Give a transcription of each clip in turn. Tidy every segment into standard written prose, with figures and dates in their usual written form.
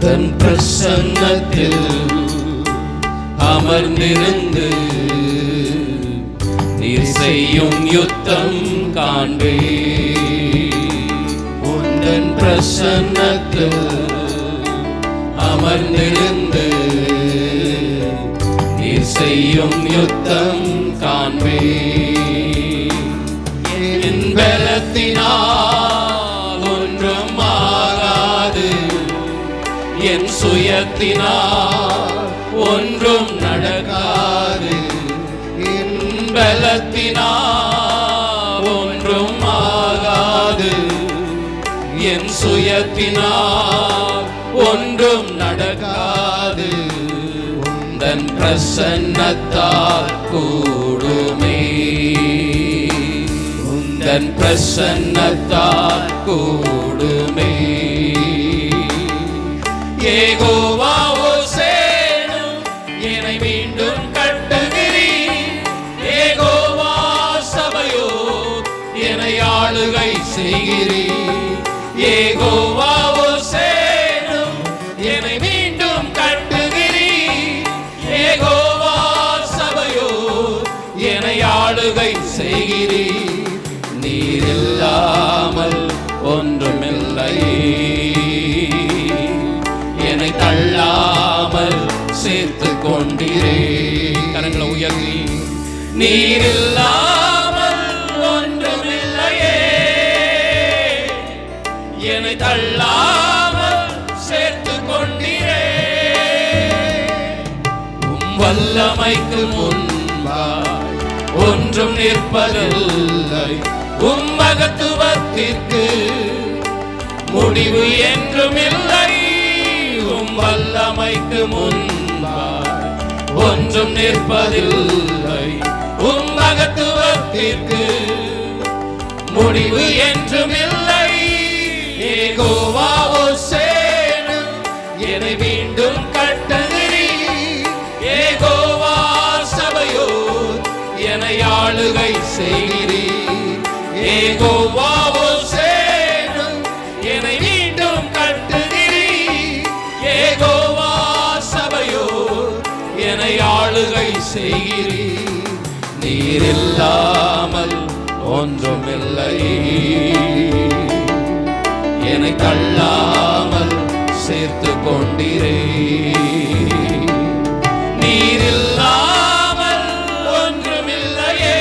தன் பிரசன்னத்தில் அமர்ந்திருந்து நீர் செய்யும் யுத்தம் காண்பே. உந்தன் பிரசன்னத்தில் அமர்ந்திருந்து நீர் செய்யும் யுத்தம் காண்பே. என் பலத்தினால் ஒன்றும் ஆகாது, என் சுயத்தினால் ஒன்றும் நடக்காது. என் பலத்தினால் ஒன்றும் ஆகாது, என் சுயத்தினால் ஒன்றும் நடக்காது. உந்தன் பிரசன்னத்தால் கூடுமே, உந்தன் பிரசன்னத்தால் கூடுமே. யெகோவா ஓசேனு என்னை மீண்டும் கட்டுகிறீர். யெகோவா சபையோ என்னை ஆளுகை செய்கிறீர். யெகோவா ஓசேனு என்னை மீண்டும் கட்டுகிறீர். யெகோவா சபையோ என்னை ஆளுகை செய்கிறீர். நீர் இல்லாமல் ஒன்றுமில்லையே, என்னை தள்ளாமல் சேர்த்து கொண்டீரே. கரங்களை உயர்த்தி நீர் இல்லாமல் ஒன்றுமில்லையே, என்னை தள்ளாமல் சேர்த்து கொண்டீரே. உம் வல்லமைக்கு முன்பாய் ஒன்றும் நிற்பதில்லை, உம் மகத்துவத்திற்கு முடிவு என்றும் இல்லை. உம் வல்லமைக்கு முன்பாய் ஒன்றும் நிற்பதில்லை, உம் மகத்துவத்திற்கு முடிவு என்றும் இல்லை. யெகோவா ஓசேனு என்னை மீண்டும் கட்டுகிறீர். யெகோவா சபையோ என்னை ஆளுகை செய்கிறீர். யெகோவா ஓசேனு என்னை மீண்டும் கட்டுகிறீர். யெகோவா சபையோ என்னை ஆளுகை செய்கிறீர். நீர் இல்லாமல் ஒன்றுமில்லையே, என்னை தள்ளாமல் சேர்த்து கொண்டீரே. நீர் இல்லாமல் ஒன்றுமில்லையே,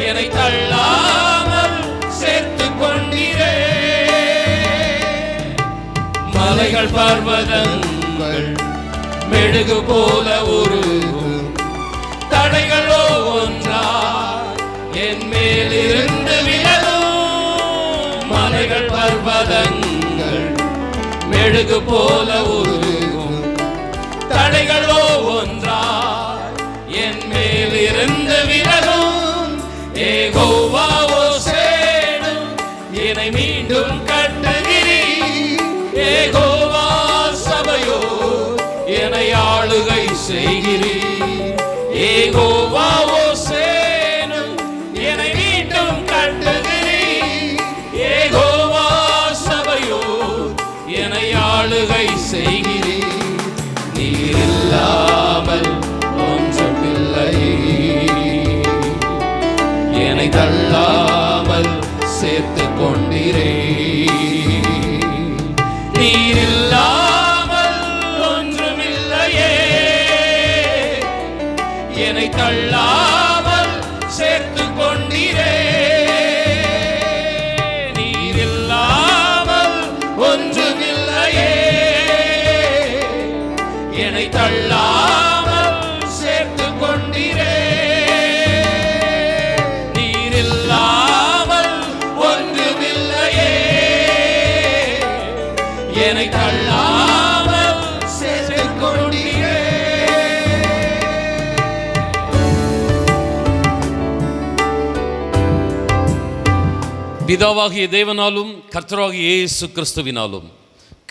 என்னை தள்ளாமல் சேர்த்து கொண்டீரே. மலைகள் பர்வதங்கள் மெழுகு போல உருகும், தடைகளோ ஒன்றா என் மேலிருந்து விலகும். மலைகள் பர்வதங்கள் மெழுகு போல உருகும், தடைகளோ ஒன்றா என் மேலிருந்து விலகும். யெகோவா ஓசேனு என்னை மீண்டும் கட்டுகிறீர். யெகோவா சபையோ என்னை ஆளுகை செய்கிறீர். யெகோவா ஓசேனு என்னை மீண்டும் கட்டுகிறீர். யெகோவா சபையோ என்னை ஆளுகை செய்கிறீர். நீர் இல்லாமல் ஒன்றுமில்லையே, என்னை தள்ளாமல் சேர்த்து கொண்டீரே. நீர் இல்லாமல் ஒன்றுமில்லையே, என்னை தள்ளாமல் சேர்த்து கொண்டீரே. நீர் இல்லாமல் ஒன்றுமில்லையே, என்னை தள்ளாமல் சேர்த்து கொண்டீரே. நீர் இல்லாமல் ஒன்றுமில்லையே, என்னை தள்ளாமல் சேர்த்து கொண்டீரே. பிதாவாகிய தேவனாலும் கர்த்தராகிய இயேசு கிறிஸ்துவினாலும்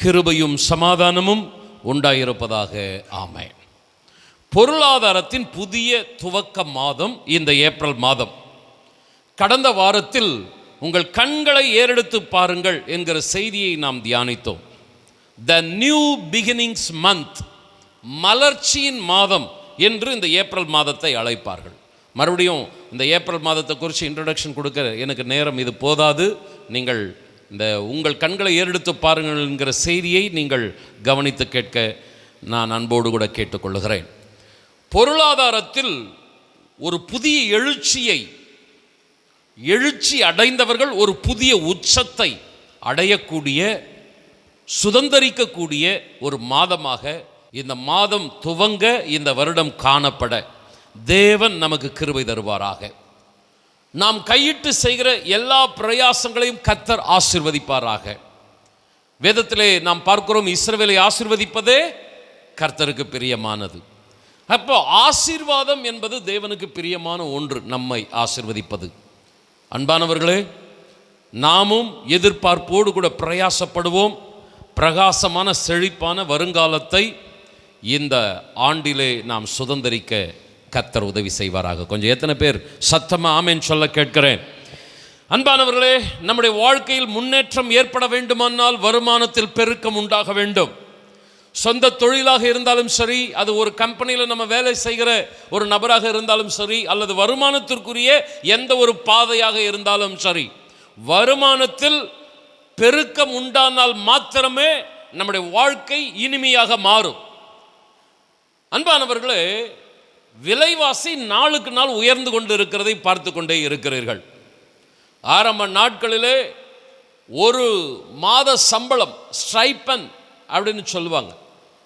கிருபையும் சமாதானமும் உண்டாயிருப்பதாக. ஆமென். பொருளாதாரத்தின் புதிய துவக்க மாதம் இந்த ஏப்ரல் மாதம். கடந்த வாரத்தில் உங்கள் கண்களை ஏறெடுத்து பாருங்கள் என்கிற செய்தியை நாம் தியானித்தோம். த நியூ பிகினிங்ஸ் மந்த், மலர்ச்சியின் மாதம் என்று இந்த ஏப்ரல் மாதத்தை அழைப்பார்கள். மறுபடியும் இந்த ஏப்ரல் மாதத்தை குறித்து இன்ட்ரடக்ஷன் கொடுக்க எனக்கு நேரம் இது போதாது. நீங்கள் இந்த உங்கள் கண்களை ஏறெடுத்து பாருங்கள் என்கிற செய்தியை நீங்கள் கவனித்து கேட்க நான் அன்போடு கூட கேட்டுக்கொள்கிறேன். பொருளாதாரத்தில் ஒரு புதிய எழுச்சி அடைந்தவர்கள் ஒரு புதிய உச்சத்தை அடையக்கூடிய, சுதந்தரிக்கக்கூடிய ஒரு மாதமாக இந்த மாதம் துவங்க, இந்த வருடம் காணப்பட தேவன் நமக்கு கிருபை தருவாராக. நாம் கையிட்டு செய்கிற எல்லா பிரயாசங்களையும் கர்த்தர் ஆசீர்வதிப்பாராக. வேதத்திலே நாம் பார்க்கிறோம், இஸ்ரவேலை ஆசீர்வதிப்பதே கர்த்தருக்கு பிரியமானது. அப்போ ஆசீர்வாதம் என்பது தேவனுக்கு பிரியமான ஒன்று, நம்மை ஆசீர்வதிப்பது. அன்பானவர்களே, நாமும் எதிர்பார்ப்போடு கூட பிரயாசப்படுவோம். பிரகாசமான செழிப்பான வருங்காலத்தை இந்த ஆண்டிலே நாம் சுதந்தரிக்க கர்த்தர் உதவி செய்வாராக. கொஞ்சம் எத்தனை பேர் சத்தமாக ஆமென் சொல்ல கேட்கிறேன். அன்பானவர்களே, நம்முடைய வாழ்க்கையில் முன்னேற்றம் ஏற்பட வேண்டுமானால் வருமானத்தில் பெருக்கம் உண்டாக வேண்டும். சொந்த தொழிலாக இருந்தாலும் சரி, அது ஒரு கம்பெனியில் நம்ம வேலை செய்கிற ஒரு நபராக இருந்தாலும் சரி, அல்லது வருமானத்திற்குரிய எந்த ஒரு பாதையாக இருந்தாலும் சரி, வருமானத்தில் பெருக்கம் உண்டானால் மாத்திரமே நம்முடைய வாழ்க்கை இனிமையாக மாறும். அன்பானவர்களே, விலைவாசி நாளுக்கு நாள் உயர்ந்து கொண்டு இருக்கிறதை பார்த்து கொண்டே இருக்கிறீர்கள். ஆரம்ப நாட்களிலே ஒரு மாத சம்பளம், ஸ்ட்ரைப்பன் அப்படின்னு சொல்லுவாங்க,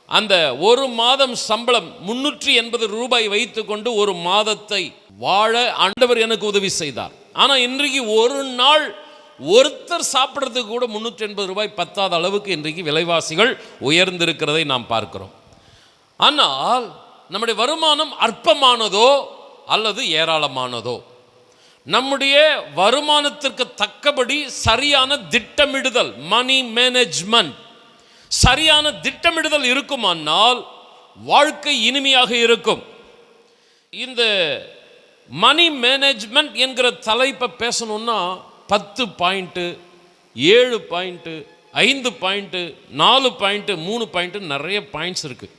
அந்த ஒரு மாதம் சம்பளம் 380 ரூபாய் வைத்து கொண்டு ஒரு மாதத்தை வாழ ஆண்டவர் எனக்கு உதவி செய்தார். ஆனால் இன்றைக்கு ஒரு நாள் ஒருத்தர் சாப்பிட்றதுக்கு கூட 380 ரூபாய் பத்தாத அளவுக்கு இன்றைக்கு விலைவாசிகள் உயர்ந்திருக்கிறதை நாம் பார்க்கிறோம். ஆனால் நம்முடைய வருமானம் அற்பமானதோ அல்லது ஏராளமானதோ, நம்முடைய வருமானத்திற்கு தக்கபடி சரியான திட்டமிடுதல், மணி மேனேஜ்மெண்ட், சரியான திட்டமிடுதல் இருக்குமானால் வாழ்க்கை இனிமையாக இருக்கும். இந்த மணி மேனேஜ்மெண்ட் என்கிற தலைப்பை பேசணும்னா 10 point, 7 point, 5 point, 4 point, 3 point, நிறைய பாயிண்ட்ஸ் இருக்குது.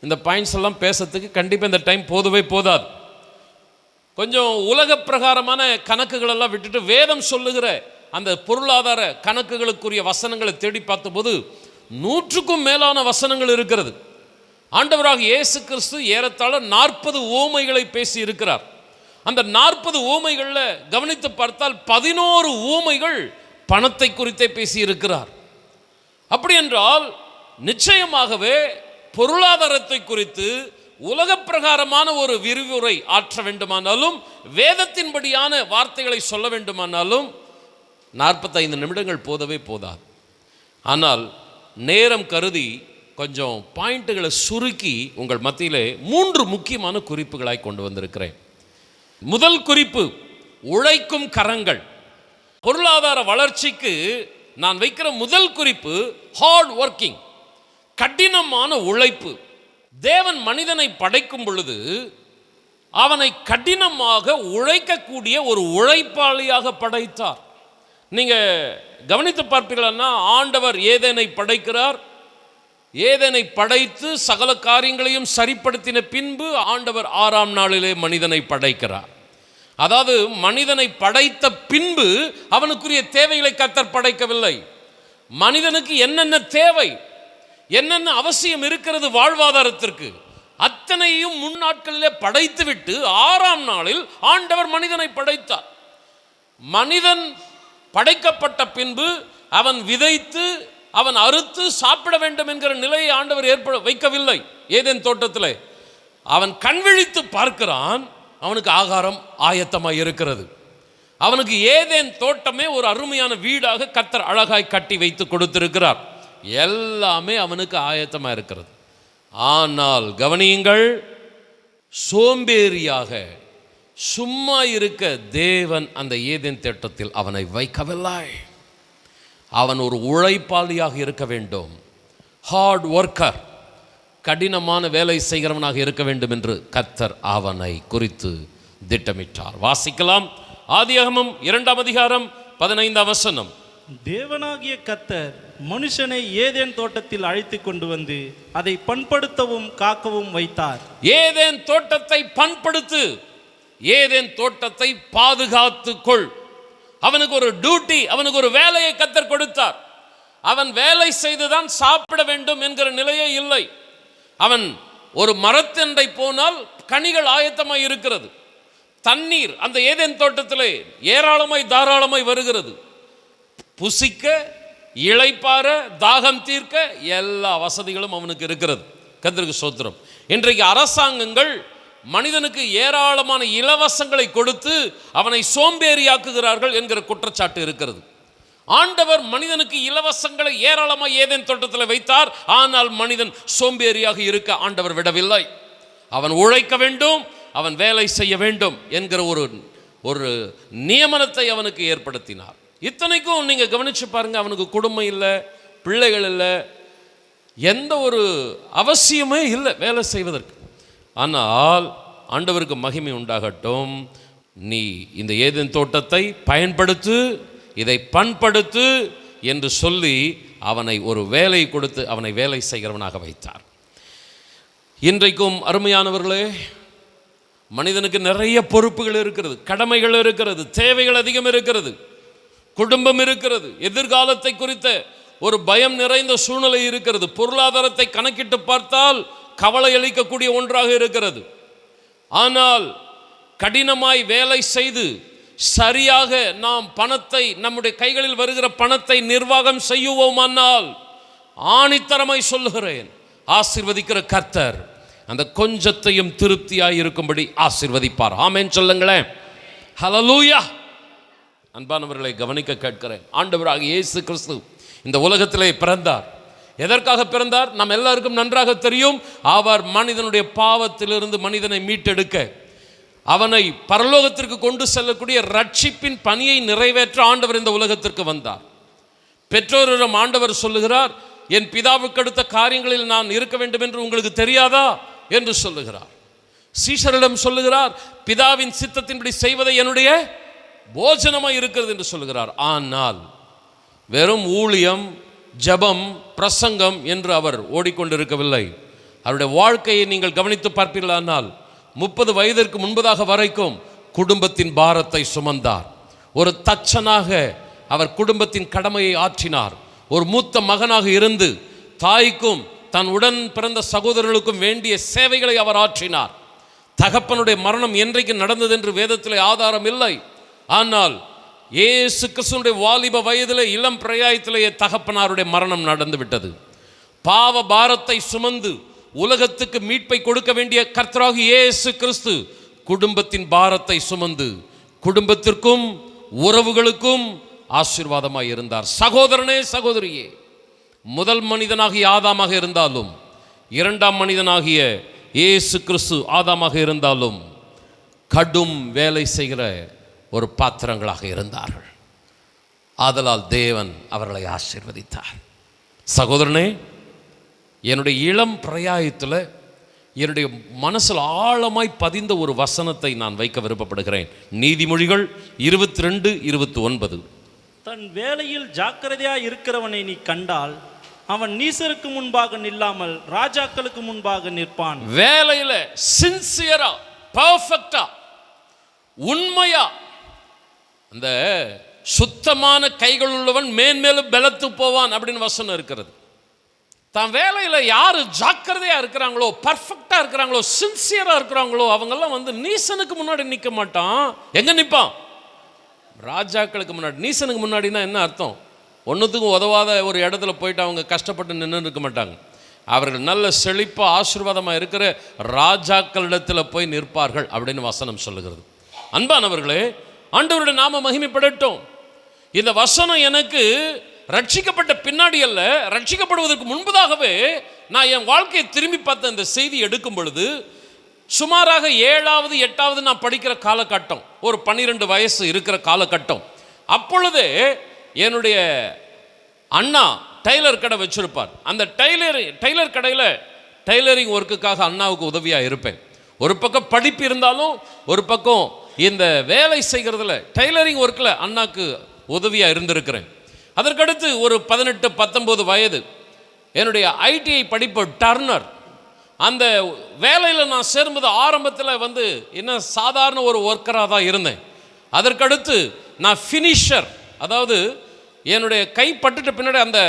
இந்த பாயிண்ட்ஸ் எல்லாம் பேசுறதுக்கு கண்டிப்பாக இந்த டைம் போதவே போதாது. கொஞ்சம் உலக பிரகாரமான கணக்குகளெல்லாம் விட்டுட்டு வேதம் சொல்லுகிற அந்த பொருளாதார கணக்குகளுக்குரிய வசனங்களை தேடி பார்த்தபோது 100க்கும் மேலான வசனங்கள் இருக்கிறது. ஆண்டவராக இயேசு கிறிஸ்து ஏறத்தாழ 40 உவமைகளை பேசி இருக்கிறார். அந்த 40 உவமைகளில் கவனித்து பார்த்தால் 11 உவமைகள் பணத்தை குறித்தே பேசி இருக்கிறார். அப்படி என்றால் நிச்சயமாகவே பொருளாதாரத்தை குறித்து உலக பிரகாரமான ஒரு விரிவுரை ஆற்ற வேண்டுமானாலும், வேதத்தின்படியான வார்த்தைகளை சொல்ல வேண்டுமானாலும் 45 நிமிடங்கள் போதவே போதாது. ஆனால் நேரம் கருதி கொஞ்சம் பாயிண்ட்டுகளை சுருக்கி உங்கள் மத்தியிலே 3 முக்கியமான குறிப்புகளாய் கொண்டு வந்திருக்கிறேன். முதல் குறிப்பு, உழைக்கும் கரங்கள். பொருளாதார வளர்ச்சிக்கு நான் வைக்கிற முதல் குறிப்பு ஹார்ட் ஒர்க்கிங், கடினமான உழைப்பு. தேவன் மனிதனை படைக்கும் பொழுது அவனை கடினமாக உழைக்கக்கூடிய ஒரு உழைப்பாளியாக படைத்தார். நீங்கள் கவனித்து பார்ப்பீர்களா, ஆண்டவர் ஏதேனை படைக்கிறார். ஏதேனை படைத்து சகல காரியங்களையும் சரிப்படுத்தின பின்பு ஆண்டவர் 6ஆம் நாளிலே மனிதனை படைக்கிறார். அதாவது மனிதனை படைத்த பின்பு அவனுக்குரிய தேவைகளை கர்த்தர் படைக்கவில்லை. மனிதனுக்கு என்னென்ன தேவை, என்னென்ன அவசியம் இருக்கிறது வாழ்வாதாரத்திற்கு, அத்தனையும் முன்னாட்களிலே படைத்துவிட்டு 6ஆம் நாளில் ஆண்டவர் மனிதனை படைத்தார். மனிதன் படைக்கப்பட்ட பின்பு அவன் விதைத்து அவன் அறுத்து சாப்பிட வேண்டும் என்கிற நிலையை ஆண்டவர் வைக்கவில்லை. ஏதேன் தோட்டத்தில் அவன் கண் விழித்து பார்க்கிறான், அவனுக்கு ஆகாரம் ஆயத்தமாக இருக்கிறது. அவனுக்கு ஏதேன் தோட்டமே ஒரு அருமையான வீடாக கர்த்தர் அழகாய் கட்டி வைத்து கொடுத்திருக்கிறார். எல்லாமே அவனுக்கு ஆயத்தமாக இருக்கிறது. ஆனால் கவனியுங்கள், சோம்பேறியாக சும்மா இருக்க தேவன் அந்த ஏதேன் தோட்டத்தில் அவனை வைக்கவில்லை. அவன் ஒரு உழைப்பாளியாக இருக்க வேண்டும், ஹார்ட் ஒர்க்கர், கடினமான வேலை செய்கிறவனாக இருக்க வேண்டும் என்று கர்த்தர் அவனை குறித்து திட்டமிட்டார். வாசிக்கலாம். ஆதியாகமம் 2ஆம் அதிகாரம் 15ஆம் வசனம். தேவனாகிய கர்த்தர் மனுஷனை ஏதேன் தோட்டத்தில் அழைத்து கொண்டு வந்து அதை பண்படுத்தவும் காக்கவும் வைத்தார். ஏதேன் தோட்டத்தை பண்படுத்து, ஏதேன் தோட்டத்தை பாதுகாத்துக்கொள். அவனுக்கு ஒரு டியூட்டி, அவனுக்கு ஒரு வேலையை கர்த்தர் கொடுத்தார். அவன் வேலை செய்துதான் சாப்பிட வேண்டும் என்கிற நிலையே இல்லை. அவன் ஒரு மரத்தண்டை போனால் கனிகள் ஆயத்தமாய் இருக்கிறது. தண்ணீர் அந்த ஏதேன் தோட்டத்திலே ஏராளமாய் தாராளமாய் வருகிறது. புசிக்க, இளைப்பாற, தாகம் தீர்க்க எல்லா வசதிகளும் அவனுக்கு இருக்கிறது. கர்த்தருக்கு ஸ்தோத்திரம். இன்றைக்கு அரசாங்கங்கள் மனிதனுக்கு ஏராளமான இலவசங்களை கொடுத்து அவனை சோம்பேறியாக்குகிறார்கள் என்கிற குற்றச்சாட்டு இருக்கிறது. ஆண்டவர் மனிதனுக்கு இலவசங்களை ஏராளமாக ஏதேன் தோட்டத்தில் வைத்தார். ஆனால் மனிதன் சோம்பேறியாக இருக்க ஆண்டவர் விடவில்லை. அவன் உழைக்க வேண்டும், அவன் வேலை செய்ய வேண்டும் என்கிற ஒரு நியமனத்தை அவனுக்கு ஏற்படுத்தினார். இத்தனைக்கும் நீங்க கவனிச்சு பாருங்க, அவனுக்கு குடும்பம் இல்லை, பிள்ளைகள் இல்லை, எந்த ஒரு அவசியமே இல்லை வேலை செய்வதற்கு. ஆனால் ஆண்டவருக்கு மகிமை உண்டாகட்டும், நீ இந்த ஏதேன் தோட்டத்தை பயன்படுத்து, இதை பண்படுத்து என்று சொல்லி அவனை ஒரு வேலை கொடுத்து அவனை வேலை செய்கிறவனாக வைத்தார். இன்றைக்கும் அருமையானவர்களே, மனிதனுக்கு நிறைய பொறுப்புகள் இருக்கிறது, கடமைகள் இருக்கிறது, தேவைகள் அதிகம் இருக்கிறது, குடும்பம் இருக்கிறது, எதிர்காலத்தை குறித்த ஒரு பயம் நிறைந்த சூழ்நிலை இருக்கிறது, பொருளாதாரத்தை கணக்கிட்டு பார்த்தால் கவலை அளிக்கக்கூடிய ஒன்றாக இருக்கிறது. ஆனால் கடினமாய் வேலை செய்து சரியாக நாம் பணத்தை, நம்முடைய கைகளில் வருகிற பணத்தை நிர்வாகம் செய்யுவோமானால் ஆணித்தரமாய் சொல்லுகிறேன், ஆசீர்வதிக்கிற கர்த்தர் அந்த கொஞ்சத்தையும் திருப்தியாய் இருக்கும்படி ஆசீர்வதிப்பார். ஆமென் சொல்லுங்களேன். ஹல்லேலூயா. அன்பானவர்களை கவனிக்க கேட்கிறேன். ஆண்டவராக இயேசு கிறிஸ்து இந்த உலகத்திலே பிறந்தார். எதற்காக பிறந்தார்? நம்ம எல்லாருக்கும் நன்றாக தெரியும். அவர் மனிதனுடைய பாவத்திலிருந்து மனிதனை மீட்டெடுக்க, அவனை பரலோகத்திற்கு கொண்டு செல்லக்கூடிய ரட்சிப்பின் பணியை நிறைவேற்ற ஆண்டவர் இந்த உலகத்திற்கு வந்தார். பெற்றோரிடம் ஆண்டவர் சொல்லுகிறார், என் பிதாவுக்கு அடுத்த காரியங்களில் நான் இருக்க வேண்டும் என்று உங்களுக்கு தெரியாதா என்று சொல்லுகிறார். சீஷரிடம் சொல்லுகிறார், பிதாவின் சித்தத்தின்படி செய்வதை என்னுடைய போஜனமாய் இருக்கிறது என்று சொல்லுகிறார். ஆனால் வெறும் ஊழியம், ஜபம், பிரசங்கம் என்று அவர் ஓடிக்கொண்டிருக்கவில்லை. அவருடைய வாழ்க்கையை நீங்கள் கவனித்து பார்ப்பீர்களானால் 30 வயதிற்கு முன்பதாக வரைக்கும் குடும்பத்தின் பாரத்தை சுமந்தார். ஒரு தச்சனாக அவர் குடும்பத்தின் கடமையை ஆற்றினார். ஒரு மூத்த மகனாக இருந்து தாய்க்கும் தன் உடன் பிறந்த சகோதரர்களுக்கும் வேண்டிய சேவைகளை அவர் ஆற்றினார். தகப்பனுடைய மரணம் என்றைக்கு நடந்தது என்று வேதத்திலே ஆதாரம் இல்லை. ஆனால் இயேசு கிறிஸ்துவினுடைய வாலிப வயதிலே, இளம் பிரயாயத்திலேயே தகப்பனாருடைய மரணம் நடந்து விட்டது. பாவ பாரத்தை சுமந்து உலகத்துக்கு மீட்பை கொடுக்க வேண்டிய கர்த்தராகிய இயேசு கிறிஸ்து குடும்பத்தின் பாரத்தை சுமந்து குடும்பத்திற்கும் உறவுகளுக்கும் ஆசீர்வாதமாய் இருந்தார். சகோதரனே, சகோதரியே, முதல் மனிதனாகிய ஆதாமாக இருந்தாலும், இரண்டாம் மனிதனாகிய இயேசு கிறிஸ்து ஆதாமாக இருந்தாலும் கடும் வேலை செய்கிற ஒரு பாத்திரங்களாக இருந்தார்கள். ஆதலால் தேவன் அவர்களை ஆசீர்வதித்தார். சகோதரனே, என்னுடைய இளம் பிரயாயத்தில் என்னுடைய மனசில் ஆழமாய் பதிந்த ஒரு வசனத்தை நான் வைக்க விருப்பப்படுகிறேன். நீதிமொழிகள் 22:29. தன் வேலையில் ஜாக்கிரதையாய் இருக்கிறவனை நீ கண்டால் அவன் நீசருக்கு முன்பாக நில்லாமல் ராஜாக்களுக்கு முன்பாக நிற்பான். வேலையில் சின்சியரா, பர்ஃபெக்டா, உண்மையா, அந்த சுத்தமான கைகள் உள்ளவன் மேன்மேலும் பலத்து போவான் அப்படின்னு வசனம் இருக்கிறது. தான் வேலையில் யார் ஜாக்கிரதையாக இருக்கிறாங்களோ, பர்ஃபெக்டாக இருக்கிறாங்களோ, சின்சியராக இருக்கிறாங்களோ, அவங்கெல்லாம் நீசனுக்கு முன்னாடி நிற்க மாட்டான். எங்கே நிற்பான்? ராஜாக்களுக்கு முன்னாடி. நீசனுக்கு முன்னாடினா என்ன அர்த்தம்? ஒன்றுத்துக்கும் உதவாத ஒரு இடத்துல போயிட்டு அவங்க கஷ்டப்பட்டு நின்று இருக்க மாட்டாங்க. அவர்கள் நல்ல செழிப்பாக ஆசீர்வாதமாக இருக்கிற ராஜாக்களிடத்தில் போய் நிற்பார்கள் அப்படின்னு வசனம் சொல்லுகிறது. அன்பானவர்களே, ஆண்டவருடைய நாம மகிமைப்படட்டும். இந்த வசனம் எனக்கு ரட்சிக்கப்பட்ட பின்னாடி அல்ல, ரட்சிக்கப்படுவதற்கு முன்பதாகவே நான் என் வாழ்க்கையை திரும்பி பார்த்த இந்த செய்தி எடுக்கும் பொழுது சுமாராக 7வது 8வது நான் படிக்கிற காலகட்டம், ஒரு 12 வயசு இருக்கிற காலகட்டம். அப்பொழுதே என்னுடைய அண்ணா டெய்லர் கடை வச்சிருப்பார். அந்த டெய்லர் கடையில் டெய்லரிங் ஒர்க்குக்காக அண்ணாவுக்கு உதவியாக இருப்பேன். ஒரு பக்கம் படிப்பு இருந்தாலும் ஒரு பக்கம் இந்த வேலை செய்கிறதுல, டெய்லரிங் ஒர்க்கில் அண்ணாக்கு உதவியாக இருந்திருக்கிறேன். அதற்கடுத்து ஒரு 18-19 வயது என்னுடைய ஐடிஐ படிப்பு டர்னர். அந்த வேலையில் நான் சேரும்போது ஆரம்பத்தில் என்ன சாதாரண ஒரு ஒர்க்கராக தான் இருந்தேன். அதற்கடுத்து நான் ஃபினிஷர், அதாவது என்னுடைய கை பட்டுட்ட பின்னாடி அந்த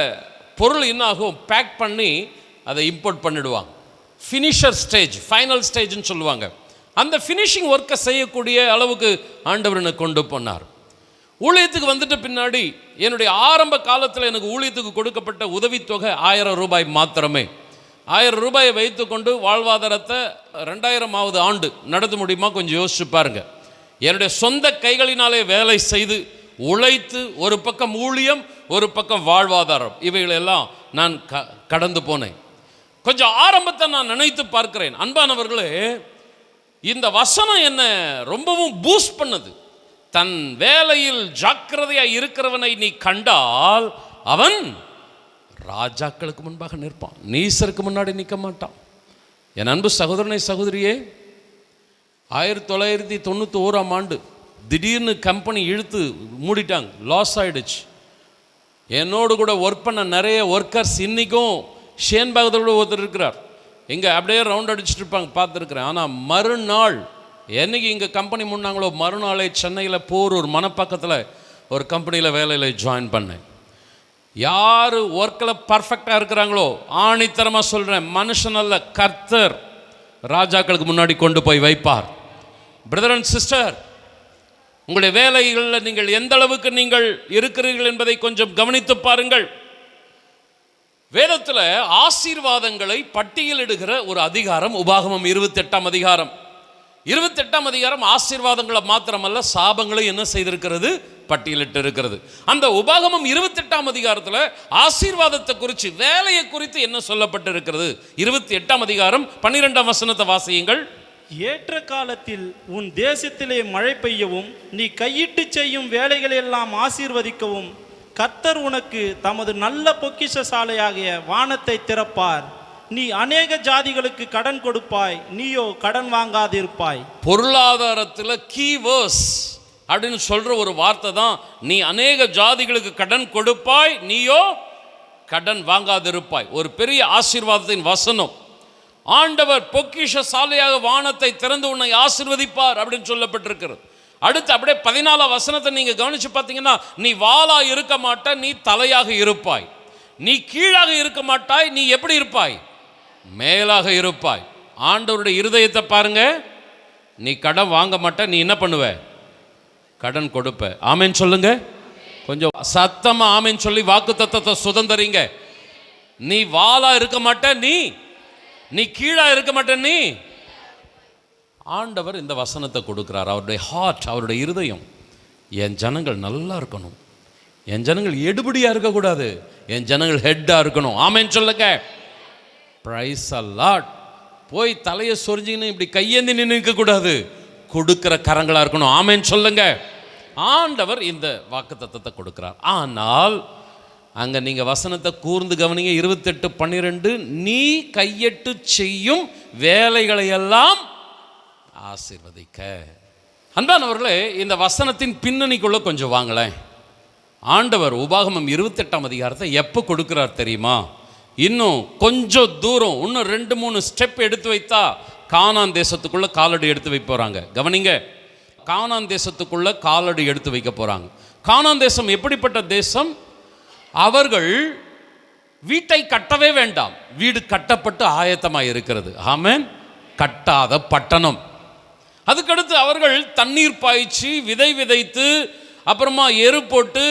பொருள் என்ன ஆகும், பேக் பண்ணி அதை இம்போர்ட் பண்ணிடுவாங்க. ஃபினிஷர் ஸ்டேஜ், ஃபைனல் ஸ்டேஜ்னு சொல்லுவாங்க. அந்த ஃபினிஷிங் ஒர்க்கை செய்யக்கூடிய அளவுக்கு ஆண்டவர் என்னை கொண்டு போனார். ஊழியத்துக்கு வந்துட்ட பின்னாடி என்னுடைய ஆரம்ப காலத்தில் எனக்கு ஊழியத்துக்கு கொடுக்கப்பட்ட உதவித்தொகை 1000 ரூபாய் மாத்திரமே. 1000 ரூபாயை வைத்து கொண்டு வாழ்வாதாரத்தை 2000வது ஆண்டு நடத்த முடியுமா? கொஞ்சம் யோசிச்சு பாருங்க. என்னுடைய சொந்த கைகளினாலே வேலை செய்து உழைத்து, ஒரு பக்கம் ஊழியம், ஒரு பக்கம் வாழ்வாதாரம், இவைகளெல்லாம் நான் கடந்து போனேன். கொஞ்சம் ஆரம்பத்தை நான் நினைத்து பார்க்கிறேன். அன்பானவர்களே, இந்த வசனம் என்ன ரொம்பவும் பூஸ்ட் பண்ணுது. தன் வேலையில் ஜாக்கிரதையாக இருக்கிறவனை நீ கண்டால் அவன் ராஜாக்களுக்கு முன்பாக நிற்பான், நீசருக்கு முன்னாடி நிற்க மாட்டான். என் அன்பு சகோதரனை சகோதரியே, 1991ஆம் ஆண்டு திடீர்னு கம்பெனி இழுத்து மூடிட்டாங்க, லாஸ் ஆயிடுச்சு. என்னோடு கூட ஒர்க் பண்ண நிறைய ஒர்க்கர்ஸ் இன்னைக்கும் ஷேன்பாகத்தோட ஒருத்தர் இருக்கிறார், இங்கே அப்படியே ரவுண்ட் அடிச்சுட்டு இருப்பாங்க, பார்த்துருக்குறேன். ஆனால் மறுநாள் என்னைக்கு இங்கே கம்பெனி முன்னாங்களோ மறுநாளே சென்னையில் போரூர் மனப்பக்கத்தில் ஒரு கம்பெனியில் வேலையில் ஜாயின் பண்ணேன். யார் ஒர்க்கில் பர்ஃபெக்டாக இருக்கிறாங்களோ, ஆணித்தரமாக சொல்கிறேன், மனுஷன் அல்ல கர்த்தர் ராஜாக்களுக்கு முன்னாடி கொண்டு போய் வைப்பார். பிரதர் அண்ட் சிஸ்டர், உங்களுடைய வேலைகளில் நீங்கள் எந்த அளவுக்கு நீங்கள் இருக்கிறீர்கள் என்பதை கொஞ்சம் கவனித்து பாருங்கள். வேதத்தில் ஆசீர்வாதங்களை பட்டியலிடுகிற ஒரு அதிகாரம் உபாகமம் 28ஆம் அதிகாரம். 28ஆம் அதிகாரம் ஆசீர்வாதங்களை மாத்திரமல்ல, சாபங்களை என்ன செய்திருக்கிறது, பட்டியலிட்டு இருக்கிறது. அந்த உபாகமம் 28ஆம் அதிகாரத்தில் ஆசீர்வாதத்தை குறித்து, வேலையை குறித்து என்ன சொல்லப்பட்டு இருக்கிறது? 28ஆம் அதிகாரம் 12ஆம் வசனத்தை வாசியுங்கள். ஏற்ற காலத்தில் உன் தேசத்திலே மழை பெய்யவும், நீ கையிட்டு செய்யும் வேலைகளை எல்லாம் ஆசீர்வதிக்கவும் கர்த்தர் உனக்கு தமது நல்ல பொக்கிஷ சாலையாகிய வானத்தை திறப்பார். நீ அநேக ஜாதிகளுக்கு கடன் கொடுப்பாய், நீயோ கடன் வாங்காதிருப்பாய். பொருளாதாரத்தில் கீவேர்ஸ் அப்படின்னு சொல்ற ஒரு வார்த்தை தான், நீ அநேக ஜாதிகளுக்கு கடன் கொடுப்பாய், நீயோ கடன் வாங்காதிருப்பாய். ஒரு பெரிய ஆசீர்வாதத்தின் வசனம். ஆண்டவர் பொக்கிஷ சாலையாக வானத்தை திறந்து உன்னை ஆசீர்வதிப்பார் அப்படின்னு சொல்லப்பட்டிருக்கிறது. அடுத்து அப்படியே 14ஆம் வசனத்தை நீங்க கவனிச்சு பார்த்தீங்கன்னா, நீ வாளா இருக்க மாட்டாய், நீ தலையாக இருப்பாய். நீ கீழாக இருக்க மாட்டாய், நீ எப்படி இருப்பாய், மேலாக இருப்பாய். ஆண்டவருடைய இருதயத்தை பாருங்க. நீ கடன் வாங்க மாட்ட, நீ என்ன பண்ணுவ, கடன் கொடுப்ப. ஆமேன் சொல்லுங்க, கொஞ்சம் சத்தமா ஆமேன் சொல்லி வாக்கு தத்தத்தை சுதந்திரீங்க. நீ வாளா இருக்க மாட்ட, நீ கீழா இருக்க மாட்ட. நீ ஆண்டவர் இந்த வசனத்தை கொடுக்கிறார். அவருடைய ஹார்ட், அவருடைய இருதயம், என் ஜனங்கள் நல்லா இருக்கணும், என் ஜனங்கள் எடுபடியா இருக்கக்கூடாது, என் ஜனங்கள் ஹெட்டா இருக்கணும். ஆமேன் சொல்லுங்க. Price the Lord. போய் தலையை சொரிஞ்சின்னு இப்படி கையேந்தி நின்று கூடாது, கொடுக்கிற கரங்களா இருக்கணும். ஆமேன் சொல்லுங்க. ஆண்டவர் இந்த வாக்குத்தத்தத்தை கொடுக்கிறார். ஆனால் அங்க நீங்க வசனத்தை கூர்ந்து கவனிங்க. 28:12, நீ கையிட்டு செய்யும் வேலைகளை எல்லாம் ஆசீர்வதிக்க. அன்பானவர்களே, இந்த வசனத்தின் பின்னணிக்குள்ள கொஞ்சம் வாங்களேன். ஆண்டவர் உபாகமம் 28ஆம் அதிகாரத்தை எப்போ கொடுக்கிறார் தெரியுமா? இன்னும் கொஞ்சம் தூரம், இன்னும் 2-3 ஸ்டெப் எடுத்து வைத்தா கானான் தேசத்துக்குள்ள காலடி எடுத்து வைக்க போறாங்க. கவனிங்க, கானான் தேசத்துக்குள்ள காலடி எடுத்து வைக்க போறாங்க. கானான் தேசம் எப்படிப்பட்ட தேசம்? அவர்கள் வீட்டை கட்டவே வேண்டாம், வீடு கட்டப்பட்டு ஆயத்தமாக இருக்கிறது. ஆமென். கட்டாத பட்டணம். அதுக்கடுத்து அவர்கள் தண்ணீர் பாய்ச்சி விதை விதைத்து அப்புறமா எரு போட்டு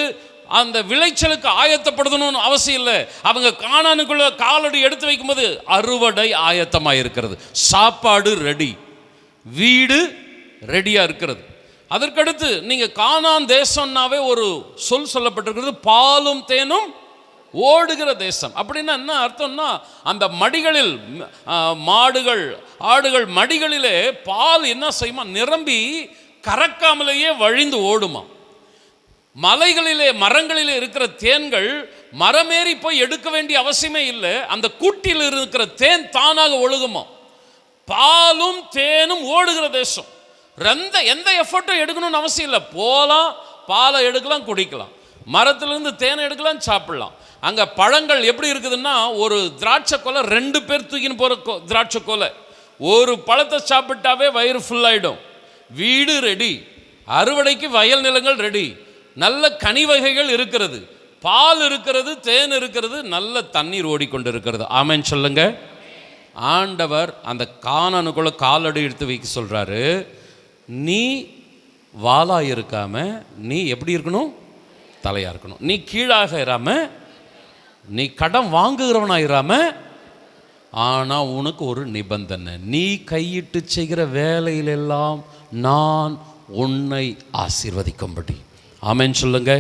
அந்த விளைச்சலுக்கு ஆயத்தப்படுத்தணும்னு அவசியம் இல்லை. அவங்க கானானுக்குள்ள காலடி எடுத்து வைக்கும்போது அறுவடை ஆயத்தமாக இருக்கிறது, சாப்பாடு ரெடி, வீடு ரெடியாக இருக்கிறது. அதற்கடுத்து நீங்கள் கானான் தேசம்னாவே ஒரு சொல் சொல்லப்பட்டிருக்கிறது, பாலும் தேனும் ஓடுகிற தேசம். அப்படின்னா என்ன அர்த்தம்னா, அந்த மடிகளில் மாடுகள் ஆடுகள் மடிகளிலே பால் என்ன செய்யுமா, நிரம்பி கறக்காமலேயே வழிந்து ஓடுமா. மலைகளிலே மரங்களிலே இருக்கிற தேன்கள் மரமேறி போய் எடுக்க வேண்டிய அவசியமே இல்லை, அந்த கூட்டில் இருக்கிற தேன் தானாக ஒழுகுமா. பாலும் தேனும் ஓடுகிற தேசம். எந்த எஃபர்ட்டும் எடுக்கணும்னு அவசியம் இல்லை, போகலாம், பாலை எடுக்கலாம், குடிக்கலாம். மரத்திலிருந்து தேனை எடுக்கலாம், சாப்பிடலாம். அங்கே பழங்கள் எப்படி இருக்குதுன்னா, ஒரு திராட்சை கொலை 2 பேர் தூக்கின்னு போகிற திராட்சை கொலை. ஒரு பழத்தை சாப்பிட்டாவே வயிறு ஃபுல்லாயிடும். வீடு ரெடி, அறுவடைக்கு வயல் நிலங்கள் ரெடி, நல்ல கனி வகைகள் இருக்கிறது, பால் இருக்கிறது, தேன் இருக்கிறது, நல்ல தண்ணீர் ஓடிக்கொண்டு இருக்கிறது. ஆமென் சொல்லுங்க. ஆண்டவர் அந்த கானானுக்குள்ள காலடி எடுத்து வைக்க சொல்றாரு. நீ வாளா இருக்காம நீ எப்படி இருக்கணும்? தலையா இருக்கணும். நீ கீழாக இராம, நீ கடன் வாங்குகிறவனா இராம, ஆனா உனக்கு ஒரு நிபந்தனை. நீ கையிட்டு செய்கிற வேலையிலெல்லாம் நான் உன்னை ஆசீர்வதிக்கும்படி. ஆமென் சொல்லுங்க.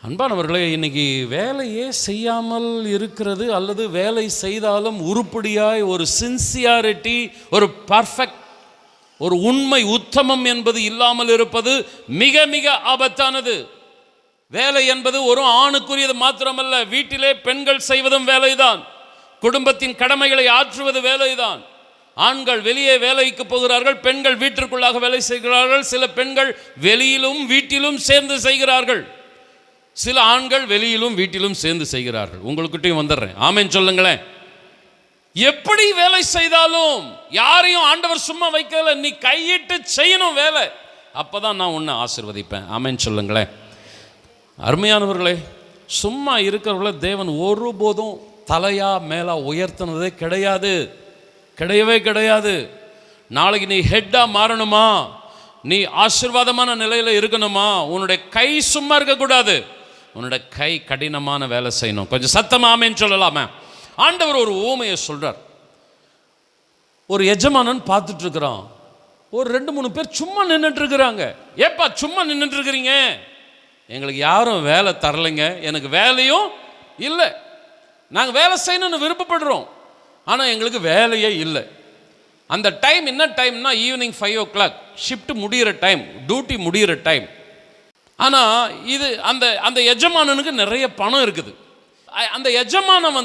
அன்பானவர்களே, இன்னைக்கு வேலையே செய்யாமல் இருக்கிறது, அல்லது வேலை செய்தாலும் உருப்படியாய் ஒரு சின்சியாரிட்டி, ஒரு பர்ஃபெக்ட், ஒரு உண்மை உத்தமம் என்பது இல்லாமல் இருப்பது மிக மிக ஆபத்தானது. வேலை என்பது ஒரு ஆணுக்குரியது மாத்திரமல்ல, வீட்டிலே பெண்கள் செய்வதும் வேலைதான், குடும்பத்தின் கடமைகளை ஆற்றுவது வேலைதான். ஆண்கள் வெளியே வேலைக்கு போகிறார்கள், பெண்கள் வீட்டிற்குள்ளாக வேலை செய்கிறார்கள். சில பெண்கள் வெளியிலும் வீட்டிலும் சேர்ந்து செய்கிறார்கள், சில ஆண்கள் வெளியிலும் வீட்டிலும் சேர்ந்து செய்கிறார்கள். உங்களுக்கிட்டையும் வந்துடுறேன். ஆமென் சொல்லுங்களேன். எப்படி வேலை செய்தாலும் யாரையும் ஆண்டவர் சும்மா வைக்கல. நீ கையிட்டு செய்யணும் வேலை, அப்பதான் நான் உன்னை ஆசீர்வதிப்பேன். ஆமென் சொல்லுங்களேன். அருமையானவர்களே, சும்மா இருக்கிறவர்கள தேவன் ஒருபோதும் தலையா மேலா உயர்த்தினதே கிடையாது, கிடையவே கிடையாது. நாளைக்கு நீ ஹெட்டா மாறணுமா, நீ ஆசீர்வாதமான நிலையில இருக்கணுமா, உன்னுடைய கை சும்மா இருக்கக்கூடாது, உன்னுடைய கை கடினமான வேலை செய்யணும். கொஞ்சம் சத்தமா ஆமென் சொல்லலாமே. ஆண்டவர் ஒரு ஊமையை சொல்றார். ஒரு எஜமானன் பார்த்துட்டு இருக்கிறான், ஒரு 2-3 பேர் சும்மா நின்றுட்டு இருக்கிறாங்க. ஏப்பா சும்மா நின்றுட்டு இருக்கிறீங்க? எங்களுக்கு யாரும் வேலை தரலைங்க, எனக்கு வேலையும் இல்லை, நாங்கள் வேலை செய்யணும்னு விருப்பப்படுறோம், ஆனால் எங்களுக்கு வேலையே இல்லை. அந்த டைம் என்ன டைம்னா ஈவினிங் 5 o'clock ஷிஃப்ட் முடிகிற டைம், டியூட்டி முடிகிற டைம். ஆனால் இது அந்த எஜமானனுக்கு நிறைய பணம் இருக்குது. அந்த எஜமானம்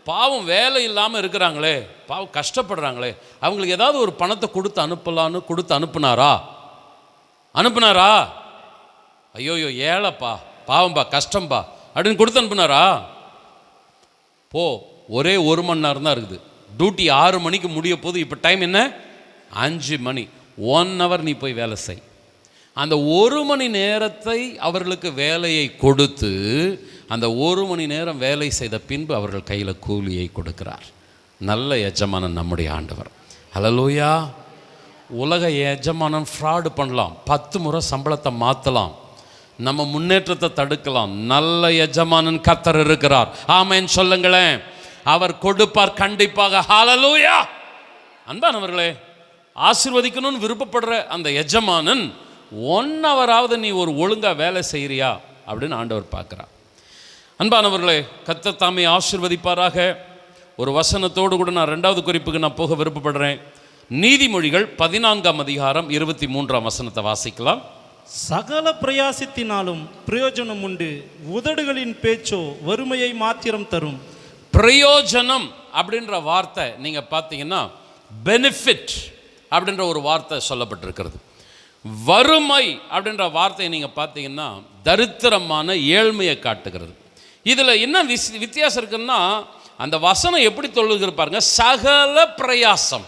பாவம் வேலை இல்லாமல் இருக்கிறாங்களே, பாவம் கஷ்டப்படுறாங்களே, அவங்களுக்கு ஏதாவது ஒரு பணத்தை கொடுத்து அனுப்பலான்னு கொடுத்து அனுப்புனாரா? ஐயோயோ ஏழைப்பா, பாவம்பா, கஷ்டம்பா அப்படின்னு கொடுத்து அனுப்புனாரா? போ, ஒரே 1 மணி நேரம் தான் இருக்குது, டியூட்டி 6 மணிக்கு முடிய போது, இப்போ டைம் என்ன? 5 மணி. 1 hour நீ போய் வேலை செய். அந்த 1 மணி நேரத்தை அவர்களுக்கு வேலையை கொடுத்து, அந்த 1 மணி நேரம் வேலை செய்த பின்பு அவர்கள் கையில் கூலியை கொடுக்கிறார். நல்ல எஜமானன் நம்முடைய ஆண்டவர். ஹல்லேலூயா. உலக எஜமானன் ஃப்ராடு பண்ணலாம், 10 முறை சம்பளத்தை மாற்றலாம், நம்ம முன்னேற்றத்தை தடுக்கலாம். நல்ல எஜமானன் கர்த்தர் இருக்கிறார். ஆமென் சொல்லுங்களேன். அவர் கொடுப்பார் கண்டிப்பாக. ஹல்லேலூயா. அன்பானவர்களே, ஆசீர்வதிக்கணும்னு விருப்பப்படுற அந்த எஜமானன் 1 hour நீ ஒரு ஒழுங்கா வேலை செய்யறியா அப்படின்னு ஆண்டவர் பார்க்கிறார். அன்பானவர்களே, கர்த்தர் தாமே ஆசீர்வதிப்பாராக. ஒரு வசனத்தோடு கூட நான் 2வது குறிப்புக்கு நான் போக விருப்பப்படுறேன். நீதிமொழிகள் 14ஆம் அதிகாரம் 23ஆம் வசனத்தை வாசிக்கலாம். சகல பிரயாசத்தினாலும் பிரயோஜனம் உண்டு, உதடுகளின் பேச்சோ வறுமையை மாத்திரம் தரும். பிரயோஜனம் அப்படின்ற வார்த்தை நீங்க பார்த்தீங்கன்னா பெனிஃபிட் அப்படின்ற ஒரு வார்த்தை சொல்லப்பட்டிருக்கிறது. வறுமை அப்படின்ற வார்த்தையை நீங்க பார்த்தீங்கன்னா தரித்திரமான ஏழ்மையை காட்டுகிறது. இதில் என்ன வித்தியாசம் இருக்குன்னா, அந்த வசனம் எப்படி சொல்லுகிறது பாருங்க, சகல பிரயாசம்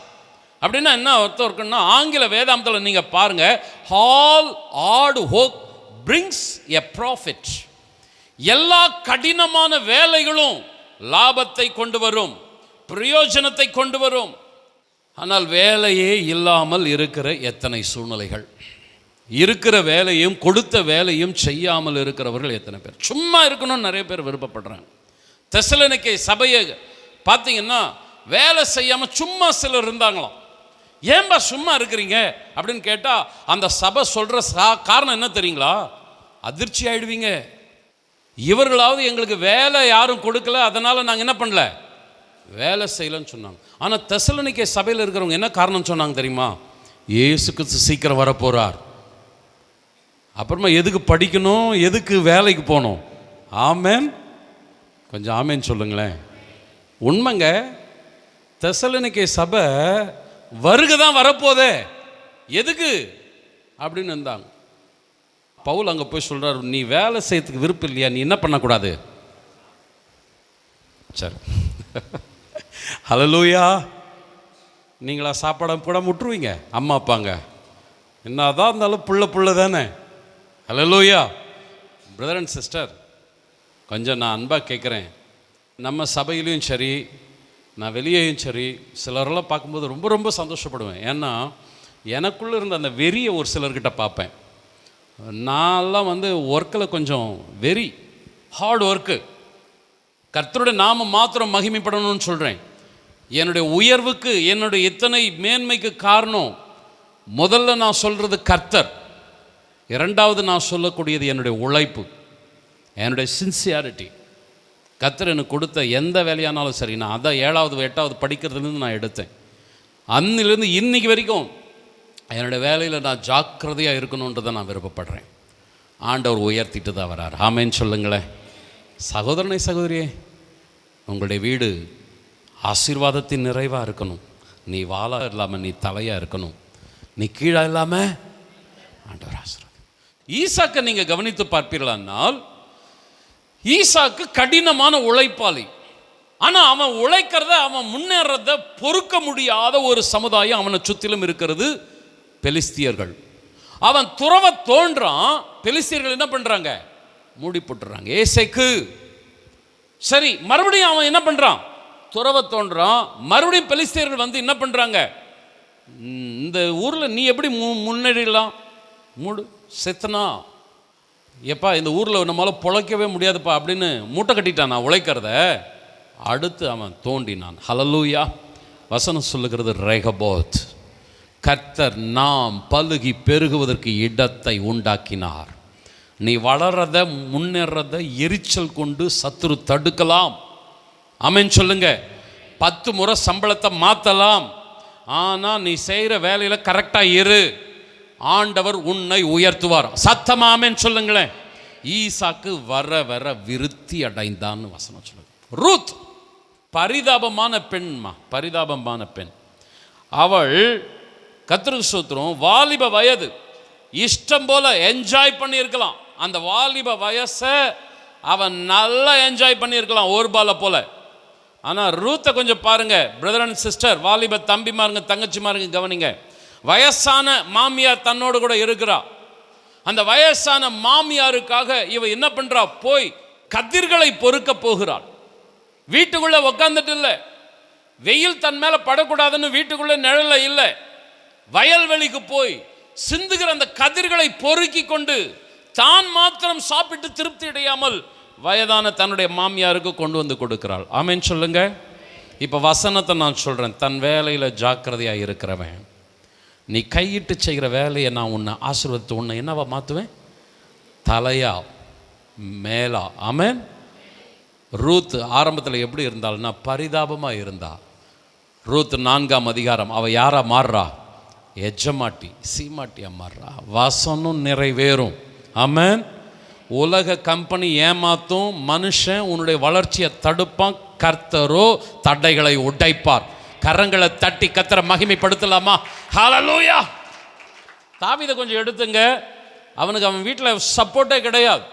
அப்படின்னா என்ன அர்த்தம் இருக்குன்னா, ஆங்கில வேதாந்தத்தில் நீங்கள் பாருங்க, ஆல் ஹார்ட் ஒர்க் பிரிங்ஸ் எ ப்ராஃபிட். எல்லா கடினமான வேலைகளும் லாபத்தை கொண்டு வரும், பிரயோஜனத்தை கொண்டு வரும். ஆனால் வேலையே இல்லாமல் இருக்கிற எத்தனை சூழ்நிலைகள், இருக்கிற வேலையும் கொடுத்த வேலையும் செய்யாமல் இருக்கிறவர்கள் எத்தனை பேர். சும்மா இருக்கணும்னு நிறைய பேர் விருப்பப்படுறாங்க. தெசலோனிக்கே சபையை பார்த்தீங்கன்னா வேலை செய்யாமல் சும்மா சிலர் இருந்தாங்களாம். ஏன்பா சும்மா இருக்கிறீங்க அப்படின்னு கேட்டால் அந்த சபை சொல்கிற காரணம் என்ன தெரியுங்களா? அதிர்ச்சி ஆயிடுவீங்க. இவர்களாவது எங்களுக்கு வேலை யாரும் கொடுக்கல, அதனால் நாங்கள் என்ன பண்ணல, வேலை செய்யலன்னு சொன்னாங்க. ஆனால் தெசலோனிக்கே சபையில் இருக்கிறவங்க என்ன காரணம் சொன்னாங்க தெரியுமா? இயேசு கிறிஸ்து சீக்கிரம் வரப்போகிறார், அப்புறமா எதுக்கு படிக்கணும், எதுக்கு வேலைக்கு போகணும். ஆமேன். கொஞ்சம் ஆமேன் சொல்லுங்களேன். உண்மைங்க, தெசலோனிக்கே சபை வருகை தான் வரப்போதே, எதுக்கு அப்படின்னு இருந்தாங்க. பவுல் அங்கே போய் சொல்கிறார், நீ வேலை செய்யறதுக்கு விருப்பம் இல்லையா, நீ என்ன பண்ணக்கூடாது? சரி ஹல்லேலூயா. நீங்களா சாப்பாடை கூட விட்டுருவீங்க, அம்மா அப்பாங்க என்னதான் இருந்தாலும் புள்ள தானே. ஹல்லேலூயா. பிரதர் அண்ட் சிஸ்டர், கொஞ்சம் நான் அன்பாக கேட்குறேன், நம்ம சபையிலையும் சரி நான் வெளியேயும் சரி சிலரெல்லாம் பார்க்கும்போது ரொம்ப ரொம்ப சந்தோஷப்படுவேன். ஏன்னா எனக்குள்ளே இருந்த அந்த வெறியை ஒரு சிலர்கிட்ட பார்ப்பேன். நான்லாம் ஒர்க்கில் கொஞ்சம் வெறி, ஹார்ட் ஒர்க்கு. கர்த்தருடைய நாம மாத்திரம் மகிமைப்படணும்னு சொல்கிறேன். என்னுடைய உயர்வுக்கு, என்னுடைய இத்தனை மேன்மைக்கு காரணம் முதல்ல நான் சொல்கிறது கர்த்தர். இரண்டாவது நான் சொல்லக்கூடியது என்னுடைய உழைப்பு, என்னுடைய சின்சியாரிட்டி. கர்த்தர் எனக்கு கொடுத்த எந்த வேலையானாலும் சரி, நான் அதான் 7வது 8வது படிக்கிறதுலேருந்து நான் எடுத்தேன். அன்னிலேருந்து இன்னைக்கு வரைக்கும் என்னுடைய வேலையில் நான் ஜாக்கிரதையாக இருக்கணுன்றதை நான் விருப்பப்படுறேன். ஆண்டவர் உயர்த்திட்டு தான் வரார். ஆமேன்னு சொல்லுங்களேன். சகோதரனை சகோதரியே, உங்களுடைய வீடு ஆசீர்வாதத்தின் நிறைவாக இருக்கணும். நீ வாழா இல்லாமல் நீ தலையாக இருக்கணும், நீ கீழே இல்லாமல் ஆண்டவர் ஆசீர்வாதம். ஈசாக்கை நீங்கள் கவனித்து பார்ப்பீர்களானால், ஈசாக்கு கடினமான உழைப்பாளி. ஆனால் அவன் உழைக்கிறத, அவன் முன்னேறத பொறுக்க முடியாத ஒரு சமுதாயம் அவனை சுற்றிலும் இருக்கிறது, பெலிஸ்தியர்கள். அவன் துறவ தோன்றான், பெலிஸ்தியர்கள் என்ன பண்ணுறாங்க? மூடி போட்டுறாங்க. ஏசைக்கு சரி, மறுபடியும் அவன் என்ன பண்ணுறான்? துறவ தோன்றான். மறுபடியும் பெலிஸ்தியர்கள் என்ன பண்ணுறாங்க? இந்த ஊரில் நீ எப்படி முன்னேறிடலாம்? மூடு செத்தனா எப்பா, இந்த ஊரில் நம்மளால் பொழைக்கவே முடியாதுப்பா அப்படின்னு மூட்டை கட்டிட்டான் நான் உழைக்கிறத. அடுத்து அவன் தோண்டினான். ஹல்லேலூயா. வசனம் சொல்லுகிறது, ரெகபோத், கர்த்தர் நாம் பலுகி பெருகுவதற்கு இடத்தை உண்டாக்கினார். நீ வளர்றத, முன்னேறத எரிச்சல் கொண்டு சத்துரு தடுக்கலாம். ஆமென் சொல்லுங்க. 10 முறை சம்பளத்தை மாற்றலாம், ஆனால் நீ செய்கிற வேலையில் கரெக்டாக இரு, ஆண்டவர் உன்னை உயர்த்துவார். சத்தமா ஆமென் சொல்லுங்களேன். ஈசாக்கு வர வர விருத்தி அடைந்தான்னு வசனம் சொல்லுங்க. ரூத் பரிதாபமான பெண்மா, பரிதாபமான பெண். அவள் கர்த்தருக்கு ஸ்தோத்திரம், வாலிப வயது, இஷ்டம் போல என்ஜாய் பண்ணியிருக்கலாம். அந்த வாலிப வயசை அவன் நல்லா என்ஜாய் பண்ணியிருக்கலாம் ஓர்பாலை போல. ஆனால் ரூத்தை கொஞ்சம் பாருங்க பிரதர் அண்ட் சிஸ்டர், வாலிப தம்பிமாருங்க தங்கச்சிமாருங்க கவனிங்க. வயசான மாமியார் தன்னோடு கூட இருக்கிறா. அந்த வயசான மாமியாருக்காக இவ என்ன பண்றா? போய் கதிர்களை பொறுக்க போகிறாள். வீட்டுக்குள்ள உக்காந்துட்டு இல்லை, வெயில் தன் மேல படக்கூடாதுன்னு வீட்டுக்குள்ள நிழல இல்லை, வயல்வெளிக்கு போய் சிந்துகிற அந்த கதிர்களை பொறுக்கி கொண்டு தான் மாத்திரம் சாப்பிட்டு திருப்தி அடையாமல் வயதான தன்னுடைய மாமியாருக்கு கொண்டு வந்து கொடுக்கிறாள். ஆமென் சொல்லுங்க. இப்ப வசனத்தை நான் சொல்றேன், தன் வேலையில ஜாக்கிரதையா இருக்கிறவன், நீ கையிட்டு செய்கிற வேலையை நான் உன்னை ஆசீர்வதித்து உன்னை என்னவா மாற்றுவேன்? தலையா மேலா. ஆமென். ரூத் ஆரம்பத்தில் எப்படி இருந்தாள்னா பரிதாபமாக இருந்தா. ரூத் 4ஆம் அதிகாரம் அவள் யாரா மாறுறா? எஜமாட்டி, சீமாட்டியா மாறுறா. வசனம் நிறைவேறும். ஆமென். உலக கம்பெனி ஏமாத்தும், மனுஷன் உன்னுடைய வளர்ச்சியை தடுப்பான், கர்த்தரோ தடைகளை உடைப்பார். கரங்களை தட்டி கர்த்தரை மகிமைப்படுத்தலாமா? ஹல்லேலூயா. தாவீதை கொஞ்சம் எடுத்துங்க. அவனுக்கு அவன் வீட்டில் சப்போர்ட்டே கிடையாது.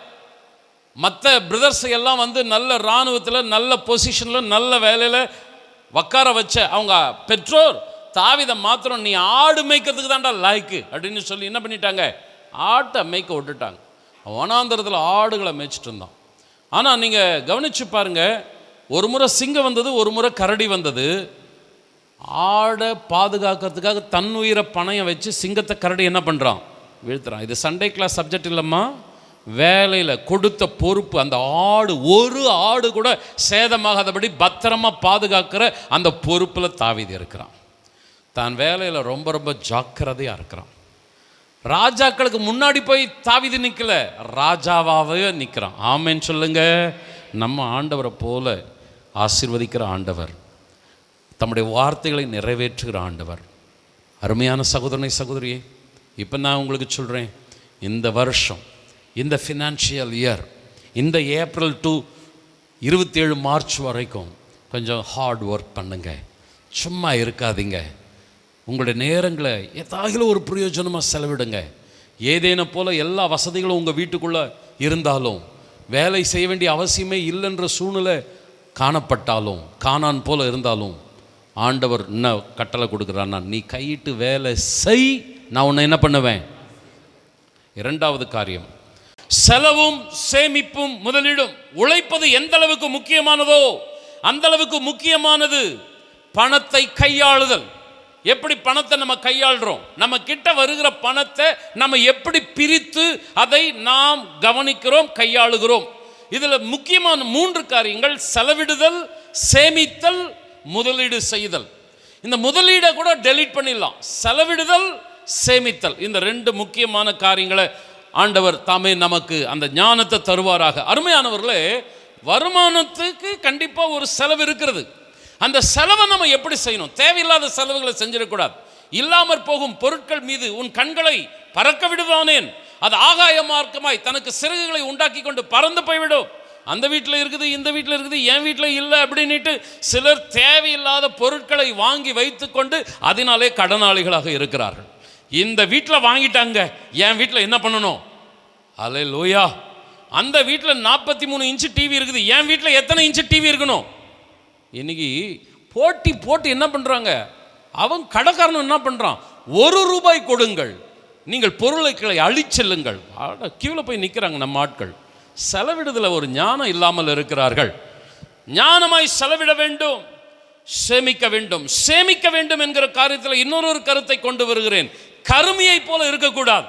மற்ற பிரதர்ஸ் எல்லாம் நல்ல இராணுவத்தில், நல்ல பொசிஷனில், நல்ல வேலையில் உட்கார வச்ச அவங்க பெற்றோர் தாவீதை மாத்திரம் நீ ஆடு மேய்க்கிறதுக்கு தான்டா லாய்க்கு அப்படின்னு சொல்லி என்ன பண்ணிட்டாங்க? ஆட்டை மேய்க்க விட்டுட்டாங்க. வனாந்தரத்தில் ஆடுகளை மேய்ச்சிட்டு இருந்தான். ஆனால் நீங்கள் கவனித்து பாருங்கள், ஒரு முறை சிங்கம் வந்தது, ஒரு முறை கரடி வந்தது. ஆடை பாதுகாக்கிறதுக்காக தன் உயிரை பணையம் வச்சு சிங்கத்தை கரடி என்ன பண்ணுறான்? வீழ்த்துறான். இது சண்டே கிளாஸ் சப்ஜெக்ட் இல்லைம்மா, வேலையில் கொடுத்த பொறுப்பு. அந்த ஆடு, ஒரு ஆடு கூட சேதமாகாதபடி பத்திரமா பாதுகாக்கிற அந்த பொறுப்பில் தாவீது இருக்கிறான். தான் வேலையில் ரொம்ப ரொம்ப ஜாக்கிரதையாக இருக்கிறான். ராஜாக்களுக்கு முன்னாடி போய் தாவீது நிற்கல, ராஜாவாகவே நிற்கிறான். ஆமென் சொல்லுங்க. நம்ம ஆண்டவரை போல ஆசீர்வதிக்கிற ஆண்டவர், தம்முடைய வார்த்தைகளை நிறைவேற்றுகிற ஆண்டவர். அருமையான சகோதரனை சகோதரியே, இப்போ நான் உங்களுக்கு சொல்கிறேன், இந்த வருஷம், இந்த ஃபினான்ஷியல் இயர், இந்த ஏப்ரல் டு 27 மார்ச் வரைக்கும் கொஞ்சம் ஹார்ட் ஒர்க் பண்ணுங்க. சும்மா இருக்காதீங்க. உங்களுடைய நேரங்களை ஏதாகிலும் ஒரு பிரயோஜனமாக செலவிடுங்க. ஏதேனை போல எல்லா வசதிகளும் உங்கள் வீட்டுக்குள்ளே இருந்தாலும் வேலை செய்ய வேண்டிய அவசியமே இல்லைன்ற சூழ்நிலை காணப்பட்டாலும், கானான் போல இருந்தாலும், ஆண்டவர் என்ன கட்டளை கொடுக்குறான்னா, நீ கையிட்டு வேலை செய், நான் உன்னை என்ன பண்ணுவேன். இரண்டாவது காரியம், செலவும் சேமிப்பும் முதலீடும். உழைப்பது எந்த அளவுக்கு முக்கியமானதோ அந்த அளவுக்கு முக்கியமானது பணத்தை கையாளுதல். எப்படி பணத்தை நம்ம கையாளுறோம், நம்ம கிட்ட வருகிற பணத்தை நம்ம எப்படி பிரித்து அதை நாம் கவனிக்கிறோம், கையாளுகிறோம். இதில் முக்கியமான 3 காரியங்கள்: செலவிடுதல், சேமித்தல், முதலீடு செய்தல். இந்த முதலீடை கூட டெலீட் பண்ணிடலாம். செலவிடுதல், சேமித்தல், இந்த 2 முக்கியமான காரியங்களை ஆண்டவர் தாமே நமக்கு அந்த ஞானத்தை தருவாராக. அருமையானவர்களே, வருமானத்துக்கு கண்டிப்பாக ஒரு செலவு இருக்கிறது. அந்த செலவை நம்ம எப்படி செய்யணும்? தேவையில்லாத செலவுகளை செஞ்சிடக்கூடாது. இல்லாமற் போகும் பொருட்கள் மீது உன் கண்களை பறக்க விடுவானேன், அது ஆகாய மார்க்கமாய் தனக்கு சிறகுகளை உண்டாக்கி கொண்டு பறந்து போய்விடும். அந்த வீட்டில் இருக்குது, இந்த வீட்டில் இருக்குது, என் வீட்டில் இல்லை அப்படின்ட்டு சிலர் தேவையில்லாத பொருட்களை வாங்கி வைத்து கொண்டு அதனாலே கடனாளிகளாக இருக்கிறார்கள். இந்த வீட்டில் வாங்கிட்டாங்க, என் வீட்டில் என்ன பண்ணணும்? அல்லேலூயா. அந்த வீட்டில் 43 இன்ச்சு டிவி இருக்குது, என் வீட்டில் எத்தனை இன்ச்சு டிவி இருக்கணும்? இன்னைக்கு போட்டி போட்டு என்ன பண்ணுறாங்க, அவன் கடைக்காரன் என்ன பண்ணுறான், ₹1 கொடுங்கள், நீங்கள் பொருட்களை அழிச்செல்லுங்கள். கியூவில் போய் நிற்கிறாங்க நம்ம ஆட்கள். செலவிடுதல் ஒரு ஞானம் இல்லாமல் இருக்கிறார்கள். ஞானமாய் செலவிட வேண்டும், சேமிக்க வேண்டும். சேமிக்க வேண்டும் என்கிற காரியத்தில் இன்னொரு கருத்தை கொண்டு வருகிறேன். கருமியை போல இருக்கக்கூடாது.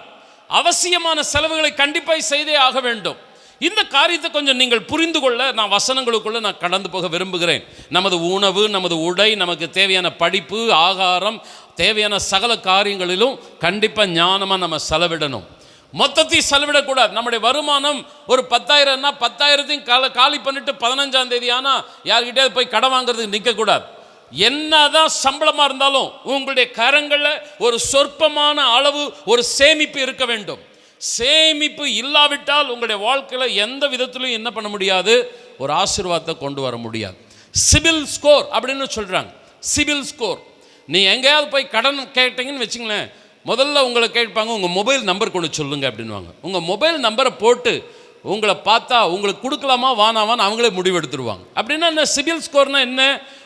அவசியமான செலவுகளை கண்டிப்பாக செய்தே ஆக வேண்டும். இந்த காரியத்தை கொஞ்சம் நீங்கள் புரிந்து கொள்ள நான் வசனங்களுக்குள்ள நான் கடந்து போக விரும்புகிறேன். நமது உணவு, நமது உடை, நமக்கு தேவையான படிப்பு, ஆகாரம், தேவையான சகல காரியங்களிலும் கண்டிப்பாக ஞானமாக நம்ம செலவிடணும். மொத்தத்தையும் செலவிடக்கூடாது. நம்முடைய வருமானம் ஒரு 10,000ன்னா 10,000த்தையும் காலி பண்ணிட்டு 15ஆம் தேதி ஆனால் யார்கிட்டயாவது போய் கடன் வாங்குறதுக்கு நிற்கக்கூடாது. என்னதான் சம்பளமாக இருந்தாலும் உங்களுடைய கரங்களில் ஒரு சொற்பமான அளவு ஒரு சேமிப்பு இருக்க வேண்டும். சேமிப்பு இல்லாவிட்டால் உங்களுடைய வாழ்க்கையில் எந்த விதத்திலும் என்ன பண்ண முடியாது, ஒரு ஆசீர்வாதத்தை கொண்டு வர முடியாது. சிபில் ஸ்கோர் அப்படின்னு சொல்கிறாங்க. சிபில் ஸ்கோர், நீ எங்கேயாவது போய் கடன் கேட்டீங்கன்னு வச்சுங்களேன், முதல்ல உங்களை கேட்பாங்க, உங்கள் மொபைல் நம்பர் கொண்டு சொல்லுங்க அப்படின்வாங்க. உங்கள் மொபைல் நம்பரை போட்டு உங்களை பார்த்தா உங்களுக்கு கொடுக்கலாமா வானாவான்னு அவங்களே முடிவெடுத்துருவாங்க. அப்படின்னா என்ன? சிபில் ஸ்கோர்னா என்ன?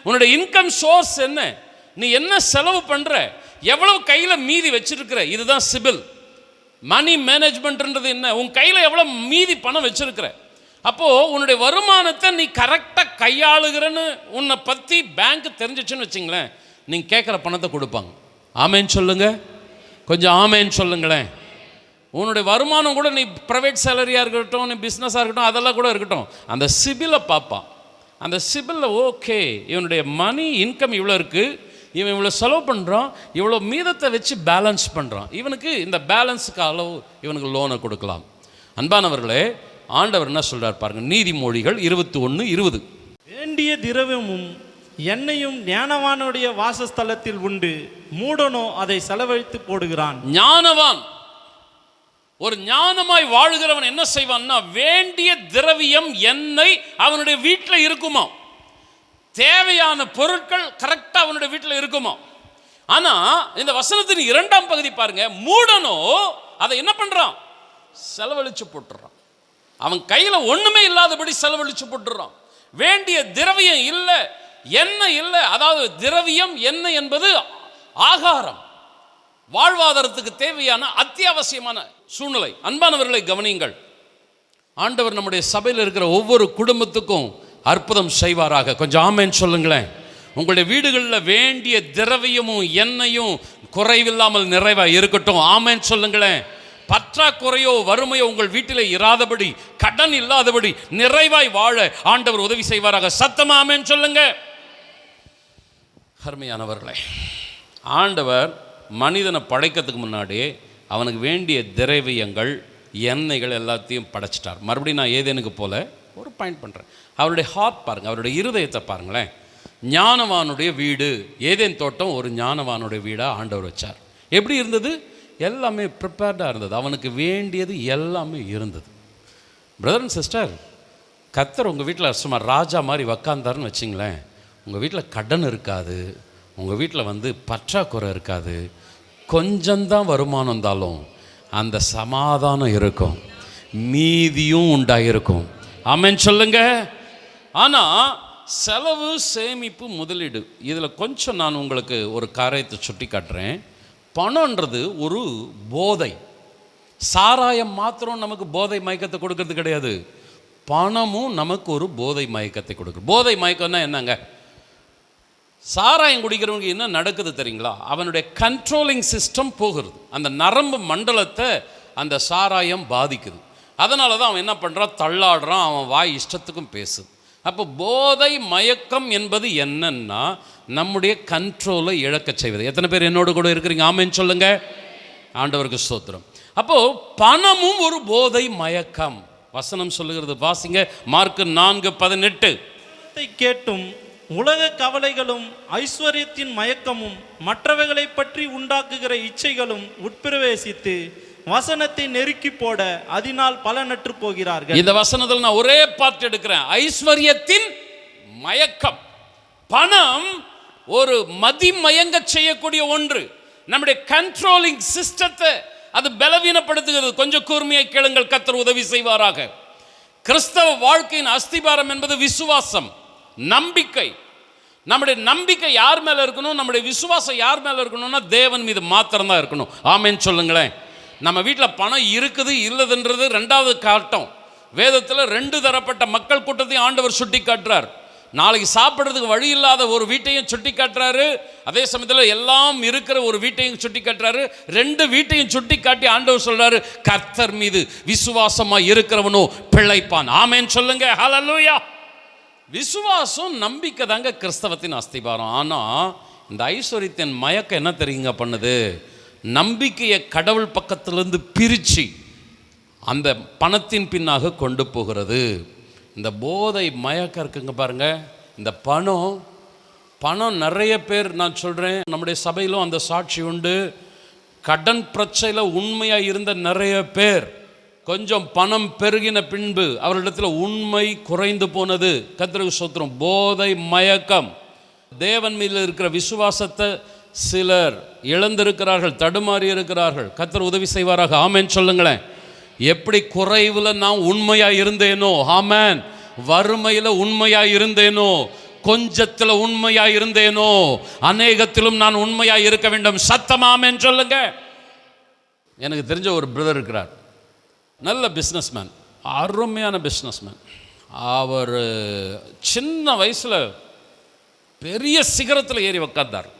உன்னுடைய இன்கம் சோர்ஸ் என்ன, நீ என்ன செலவு பண்ணுற, எவ்வளவு கையில் மீதி வச்சிருக்கிற, இதுதான் சிபில். மணி மேனேஜ்மெண்ட்ன்றது என்ன? உன் கையில் எவ்வளோ மீதி பணம் வச்சிருக்கிற. அப்போது உன்னுடைய வருமானத்தை நீ கரெக்டாக கையாளுகிறன்னு உன்னை பற்றி பேங்க் தெரிஞ்சிச்சுன்னு வச்சிங்களேன், நீங்கள் கேட்குற பணத்தை கொடுப்பாங்க. ஆமேன்னு சொல்லுங்க, கொஞ்சம் ஆமேன்னு சொல்லுங்களேன். உன்னுடைய வருமானம் கூட, நீ ப்ரைவேட் சேலரியாக இருக்கட்டும், நீ பிஸ்னஸாக இருக்கட்டும், அதெல்லாம் கூட இருக்கட்டும், அந்த சிபிலை பார்ப்பான். அந்த சிபிலில் ஓகே, இவனுடைய மணி இன்கம் இவ்வளோ இருக்குது, இவன் இவ்வளோ செலவு பண்ணுறான், இவ்வளோ மீதத்தை வச்சு பேலன்ஸ் பண்ணுறான், இவனுக்கு இந்த பேலன்ஸுக்கு அளவு இவனுக்கு லோனை கொடுக்கலாம். அன்பானவர்களே, ஆண்டவர் என்ன சொல்கிறார் பாருங்க, நீதிமொழிகள் 21:20. வேண்டிய திரவியமும் எண்ணெயும் ஞானவானுடைய வாசஸ்தலத்தில் உண்டு, மூடனோ அதை செலவழித்து போடுகிறான். ஞானவான், ஒரு ஞானமாய் வாழுகிறவன் என்ன செய்வான்னா, வேண்டிய திரவியம் எண்ணெய் அவனுடைய வீட்டில் இருக்குமா, தேவையான பொருட்கள் கரெக்டாக அவனுடைய வீட்டில் இருக்குமா. ஆனால் இந்த வசனத்தின் 2ஆம் பகுதி பாருங்க, மூடனோ அதை என்ன பண்ணுறான், செலவழிச்சு போட்டுறான். அவன் கையில் ஒன்றுமே இல்லாதபடி செலவழிச்சு போட்டுறான். வேண்டிய திரவியம் இல்லை, எண்ணெய் இல்லை. அதாவது திரவியம் எண்ணெய் என்பது ஆகாரம், வாழ்வாதாரத்துக்கு தேவையான அத்தியாவசியமான சூழ்நிலை. அன்பானவர்களை கவனியுங்கள், ஆண்டவர் நம்முடைய சபையில் இருக்கிற ஒவ்வொரு குடும்பத்துக்கும் அற்புதம் செய்வாராக. கொஞ்சம் ஆமேன்னு சொல்லுங்களேன். உங்களுடைய வீடுகளில் வேண்டிய திரவியமும் எண்ணெயும் குறைவில்லாமல் நிறைவாக இருக்கட்டும். ஆமேன்னு சொல்லுங்களேன். பற்றாக்குறையோ வறுமையோ உங்கள் வீட்டில் இராதபடி, கடன் இல்லாதபடி நிறைவாய் வாழ ஆண்டவர் உதவி செய்வாராக. சத்தமா ஆமேன்னு சொல்லுங்க. அருமையானவர்களே, ஆண்டவர் மனிதனை படைக்கிறதுக்கு முன்னாடியே அவனுக்கு வேண்டிய திரவியங்கள் எண்ணெய்கள் எல்லாத்தையும் படைச்சிட்டார். மறுபடியும் நான் ஏதேனுக்கு போல ஒரு பாயிண்ட் பண்ணுறேன். அவருடைய ஹார்ட் பாருங்கள், அவருடைய இருதயத்தை பாருங்களேன். ஞானவானுடைய வீடு, ஏதேன் தோட்டம் ஒரு ஞானவானுடைய வீடாக ஆண்டவர் வச்சார். எப்படி இருந்தது? எல்லாமே ப்ரிப்பேர்டாக இருந்தது. அவனுக்கு வேண்டியது எல்லாமே இருந்தது. பிரதர் அண்ட் சிஸ்டர், கர்த்தர் உங்கள் வீட்டில் சும்மா ராஜா மாதிரி உக்காந்தாருன்னு வச்சிங்களேன், உங்கள் வீட்டில் கடன் இருக்காது, உங்கள் வீட்டில் பற்றாக்குறை இருக்காது. கொஞ்சம்தான் வருமானம் இருந்தாலும் அந்த சமாதானம் இருக்கும், மீதியும் உண்டாயிருக்கும். ஆமென் சொல்லுங்க. ஆனால் செலவு, சேமிப்பு, முதலீடு, இதில் கொஞ்சம் நான் உங்களுக்கு ஒரு காரியத்தை சுட்டி காட்டுறேன். பணம்ன்றது ஒரு போதை. சாராயம் மாத்திரம் நமக்கு போதை மயக்கத்தை கொடுக்கறது கிடையாது, பணமும் நமக்கு ஒரு போதை மயக்கத்தை கொடுக்குது. போதை மயக்கம்னா என்னங்க? சாராயம் குடிக்கிறவங்க என்ன நடக்குது தெரியுங்களா? அவனுடைய கண்ட்ரோலிங் சிஸ்டம் போகிறது, அந்த நரம்பு மண்டலத்தை அந்த சாராயம் பாதிக்குது. அதனால தான் அவன் என்ன பண்ணுறான், தள்ளாடுறான், அவன் வாய் இஷ்டத்துக்கும் பேசுது. அப்போ போதை மயக்கம் என்பது என்னன்னா நம்முடைய கண்ட்ரோலை இழக்க செய்வது. எத்தனை பேர் என்னோடு கூட இருக்கிறீங்க? ஆமென் சொல்லுங்க. ஆண்டவருக்கு ஸ்தோத்திரம். அப்போது பணமும் ஒரு போதை மயக்கம். வசனம் சொல்லுகிறது, வாசிங்க, மார்க்கு 4:18. கேட்டும் உலக கவலைகளும் ஐஸ்வர்யத்தின் மயக்கமும் மற்றவைகளை பற்றி உண்டாக்குகிற இச்சைகளும் உட்பிரவேசித்து வசனத்தை நெருக்கி போட அதனால் பலனற்று போகிறார்கள். இந்த வசனத்தில் நான் ஒரே பார்ட் எடுக்கிறேன். ஐஸ்வர்யத்தின் மயக்கம். பணம் ஒரு மதிமயங்க செய்யக்கூடிய ஒன்று. நம்முடைய கண்ட்ரோலிங் சிஸ்டத்தை அது பலவீனப்படுத்துகிறது. கொஞ்சம் கூர்மையை கேளுங்கள், கர்த்தர் உதவி செய்வாராக. கிறிஸ்தவ வாழ்க்கையின் அஸ்திபாரம் என்பது விசுவாசம், நம்பிக்கை. நம்முடைய நம்பிக்கை யார் மேலே இருக்கணும்? நம்முடைய விசுவாசம் யார் மேலே இருக்கணும்னா தேவன் மீது மாத்திரம்தான் இருக்கணும். ஆமென் சொல்லுங்களேன். நம்ம வீட்டில் பணம் இருக்குது இல்லதுன்றது ரெண்டாவது காட்டம். வேதத்தில் 2 தரப்பட்ட மக்கள் கூட்டத்தையும் ஆண்டவர் சுட்டி காட்டுறார். நாளைக்கு சாப்பிட்றதுக்கு வழி இல்லாத ஒரு வீட்டையும் சுட்டி காட்டுறாரு, அதே சமயத்தில் எல்லாம் இருக்கிற ஒரு வீட்டையும் சுட்டி காட்டுறாரு. 2 வீட்டையும் சுட்டி காட்டி ஆண்டவர் சொல்றாரு, கர்த்தர் மீது விசுவாசமாக இருக்கிறவனோ பிழைப்பான். ஆமென் சொல்லுங்க. ஹல்லேலூயா. விசுவாசம், நம்பிக்கை தாங்க கிறிஸ்தவத்தின் அஸ்திபாரம். ஆனால் இந்த ஐஸ்வர்யத்தின் மயக்கம் என்ன தெரியுங்க பண்ணுது? நம்பிக்கையை கடவுள் பக்கத்திலிருந்து பிரித்து அந்த பணத்தின் பின்னாக கொண்டு போகிறது. இந்த போதை மயக்கம் இருக்குங்க பாருங்க. இந்த பணம் நிறைய பேர், நான் சொல்கிறேன், நம்முடைய சபையிலும் அந்த சாட்சி உண்டு. கடன் பிரச்சனையில் உண்மையாக இருந்த நிறைய பேர் கொஞ்சம் பணம் பெருகின பின்பு அவர்களிடத்தில் உண்மை குறைந்து போனது. கர்த்தருக்கு ஸ்தோத்திரம். போதை மயக்கம். தேவன் மீது இருக்கிற விசுவாசத்தை சிலர் இழந்திருக்கிறார்கள், தடுமாறி இருக்கிறார்கள். கர்த்தர் உதவி செய்வாராக. ஆமென் சொல்லுங்களேன். எப்படி குறைவில் நான் உண்மையாக இருந்தேனோ, ஆமென், வறுமையில் உண்மையாக இருந்தேனோ, கொஞ்சத்தில் உண்மையாக இருந்தேனோ, அநேகத்திலும் நான் உண்மையாக இருக்க வேண்டும். சத்தமா ஆமென் சொல்லுங்க. எனக்கு தெரிஞ்ச ஒரு பிரதர் இருக்கிறார், நல்ல பிஸ்னஸ்மேன், அருமையான பிஸ்னஸ்மேன். அவர் சின்ன வயசில் பெரிய சிகரத்தில் ஏறி உக்காந்தார்.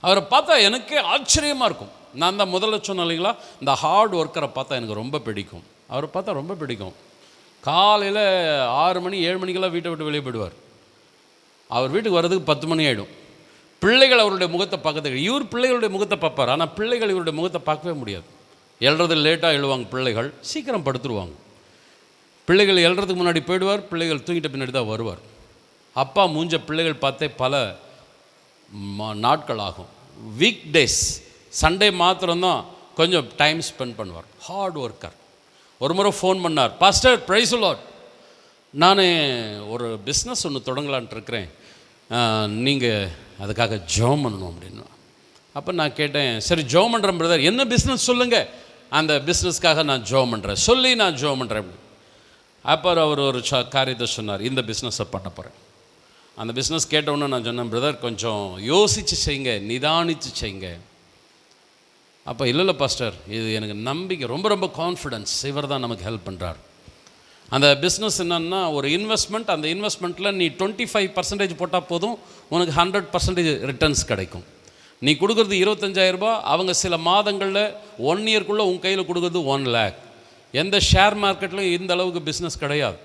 அவரை பார்த்தா எனக்கே ஆச்சரியமாக இருக்கும். நான் தான் முதல்ல சொன்னேன் இல்லைங்களா, இந்த ஹார்ட் ஒர்க்கரை பார்த்தா எனக்கு ரொம்ப பிடிக்கும். அவரை பார்த்தா ரொம்ப பிடிக்கும். காலையில் 6 மணி 7 மணிக்கெல்லாம் வீட்டை விட்டு வெளியே போயிடுவார். அவர் வீட்டுக்கு வர்றதுக்கு 10 மணி ஆகிடும். பிள்ளைகள் அவருடைய முகத்தை பார்க்கறதுக்கு, இவர் பிள்ளைகளுடைய முகத்தை பார்ப்பார், ஆனால் பிள்ளைகள் இவருடைய முகத்தை பார்க்கவே முடியாது. எழுறது லேட்டாக எழுவாங்க, பிள்ளைகள் சீக்கிரம் படுத்துருவாங்க. பிள்ளைகள் எழுறதுக்கு முன்னாடி போயிடுவார், பிள்ளைகள் தூங்கிட்ட பின்னாடி தான் வருவார். அப்பா மூஞ்ச பிள்ளைகள் பார்த்தே பல நாட்கள் ஆகும். வீக் டேஸ், சண்டே மாத்திரம்தான் கொஞ்சம் டைம் ஸ்பெண்ட் பண்ணுவார். Hard worker. ஒரு முறை ஃபோன் பண்ணார், பாஸ்டர் பிரைஸ் லார்ட், நான் ஒரு பிஸ்னஸ் ஒன்று தொடங்கலான்ட்டு இருக்கிறேன், நீங்கள் அதுக்காக ஜெபம் பண்ணணும் அப்படின்னு. அப்போ நான் கேட்டேன், சரி ஜெபம் பண்ணுறேன் பிரதர், என்ன பிஸ்னஸ் சொல்லுங்கள், அந்த பிஸ்னஸ்க்காக நான் ஜெபம் பண்ணுறேன், சொல்லி நான் ஜெபம் பண்ணுறேன் அப்படின்னு. அப்போ அவர் ஒரு காரியத்தை சொன்னார், இந்த பிஸ்னஸை பண்ண போகிறேன். அந்த பிஸ்னஸ் கேட்டவுடனே நான் சொன்னேன், பிரதர் கொஞ்சம் யோசித்து செய்யுங்க, நிதானித்து செய்யுங்க. அப்போ இல்லை பாஸ்டர், இது எனக்கு நம்பிக்கை, ரொம்ப ரொம்ப கான்ஃபிடென்ஸ், இவர் தான் நமக்கு ஹெல்ப் பண்ணுறார். அந்த பிஸ்னஸ் என்னன்னா ஒரு இன்வெஸ்ட்மெண்ட், அந்த இன்வெஸ்ட்மெண்ட்டில் நீ 25% போட்டால் போதும், உனக்கு 100% ரிட்டர்ன்ஸ் கிடைக்கும். நீ கொடுக்குறது 25,000 ரூபாய், அவங்க சில மாதங்களில் 1 இயர்க்குள்ளே உன் கையில் கொடுக்குறது 1 lakh. எந்த ஷேர் மார்க்கெட்லையும் இந்த அளவுக்கு பிஸ்னஸ் கிடையாது.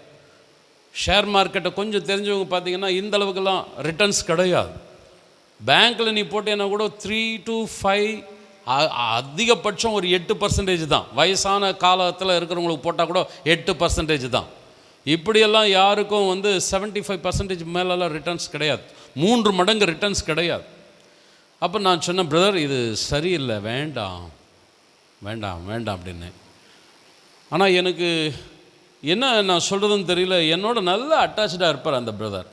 ஷேர் மார்க்கெட்டை கொஞ்சம் தெரிஞ்சவங்க பார்த்தீங்கன்னா இந்த அளவுக்குலாம் ரிட்டர்ன்ஸ் கிடையாது. பேங்க்கில் நீ போட்டேன்னா கூட 3 to 5, அதிகபட்சம் ஒரு 8% தான். வயசான காலத்தில் இருக்கிறவங்களுக்கு போட்டால் கூட 8% தான். இப்படியெல்லாம் யாருக்கும் 75% மேலெல்லாம் ரிட்டர்ன்ஸ் கிடையாது. 3 மடங்கு ரிட்டர்ன்ஸ் கிடையாது. அப்போ நான் சொன்னேன், பிரதர் இது சரியில்லை, வேண்டாம் வேண்டாம் வேண்டாம் அப்படின்னு. ஆனால் எனக்கு என்ன நான் சொல்கிறதுன்னு தெரியல. என்னோட நல்ல அட்டாச்சாக இருப்பார் அந்த பிரதர்.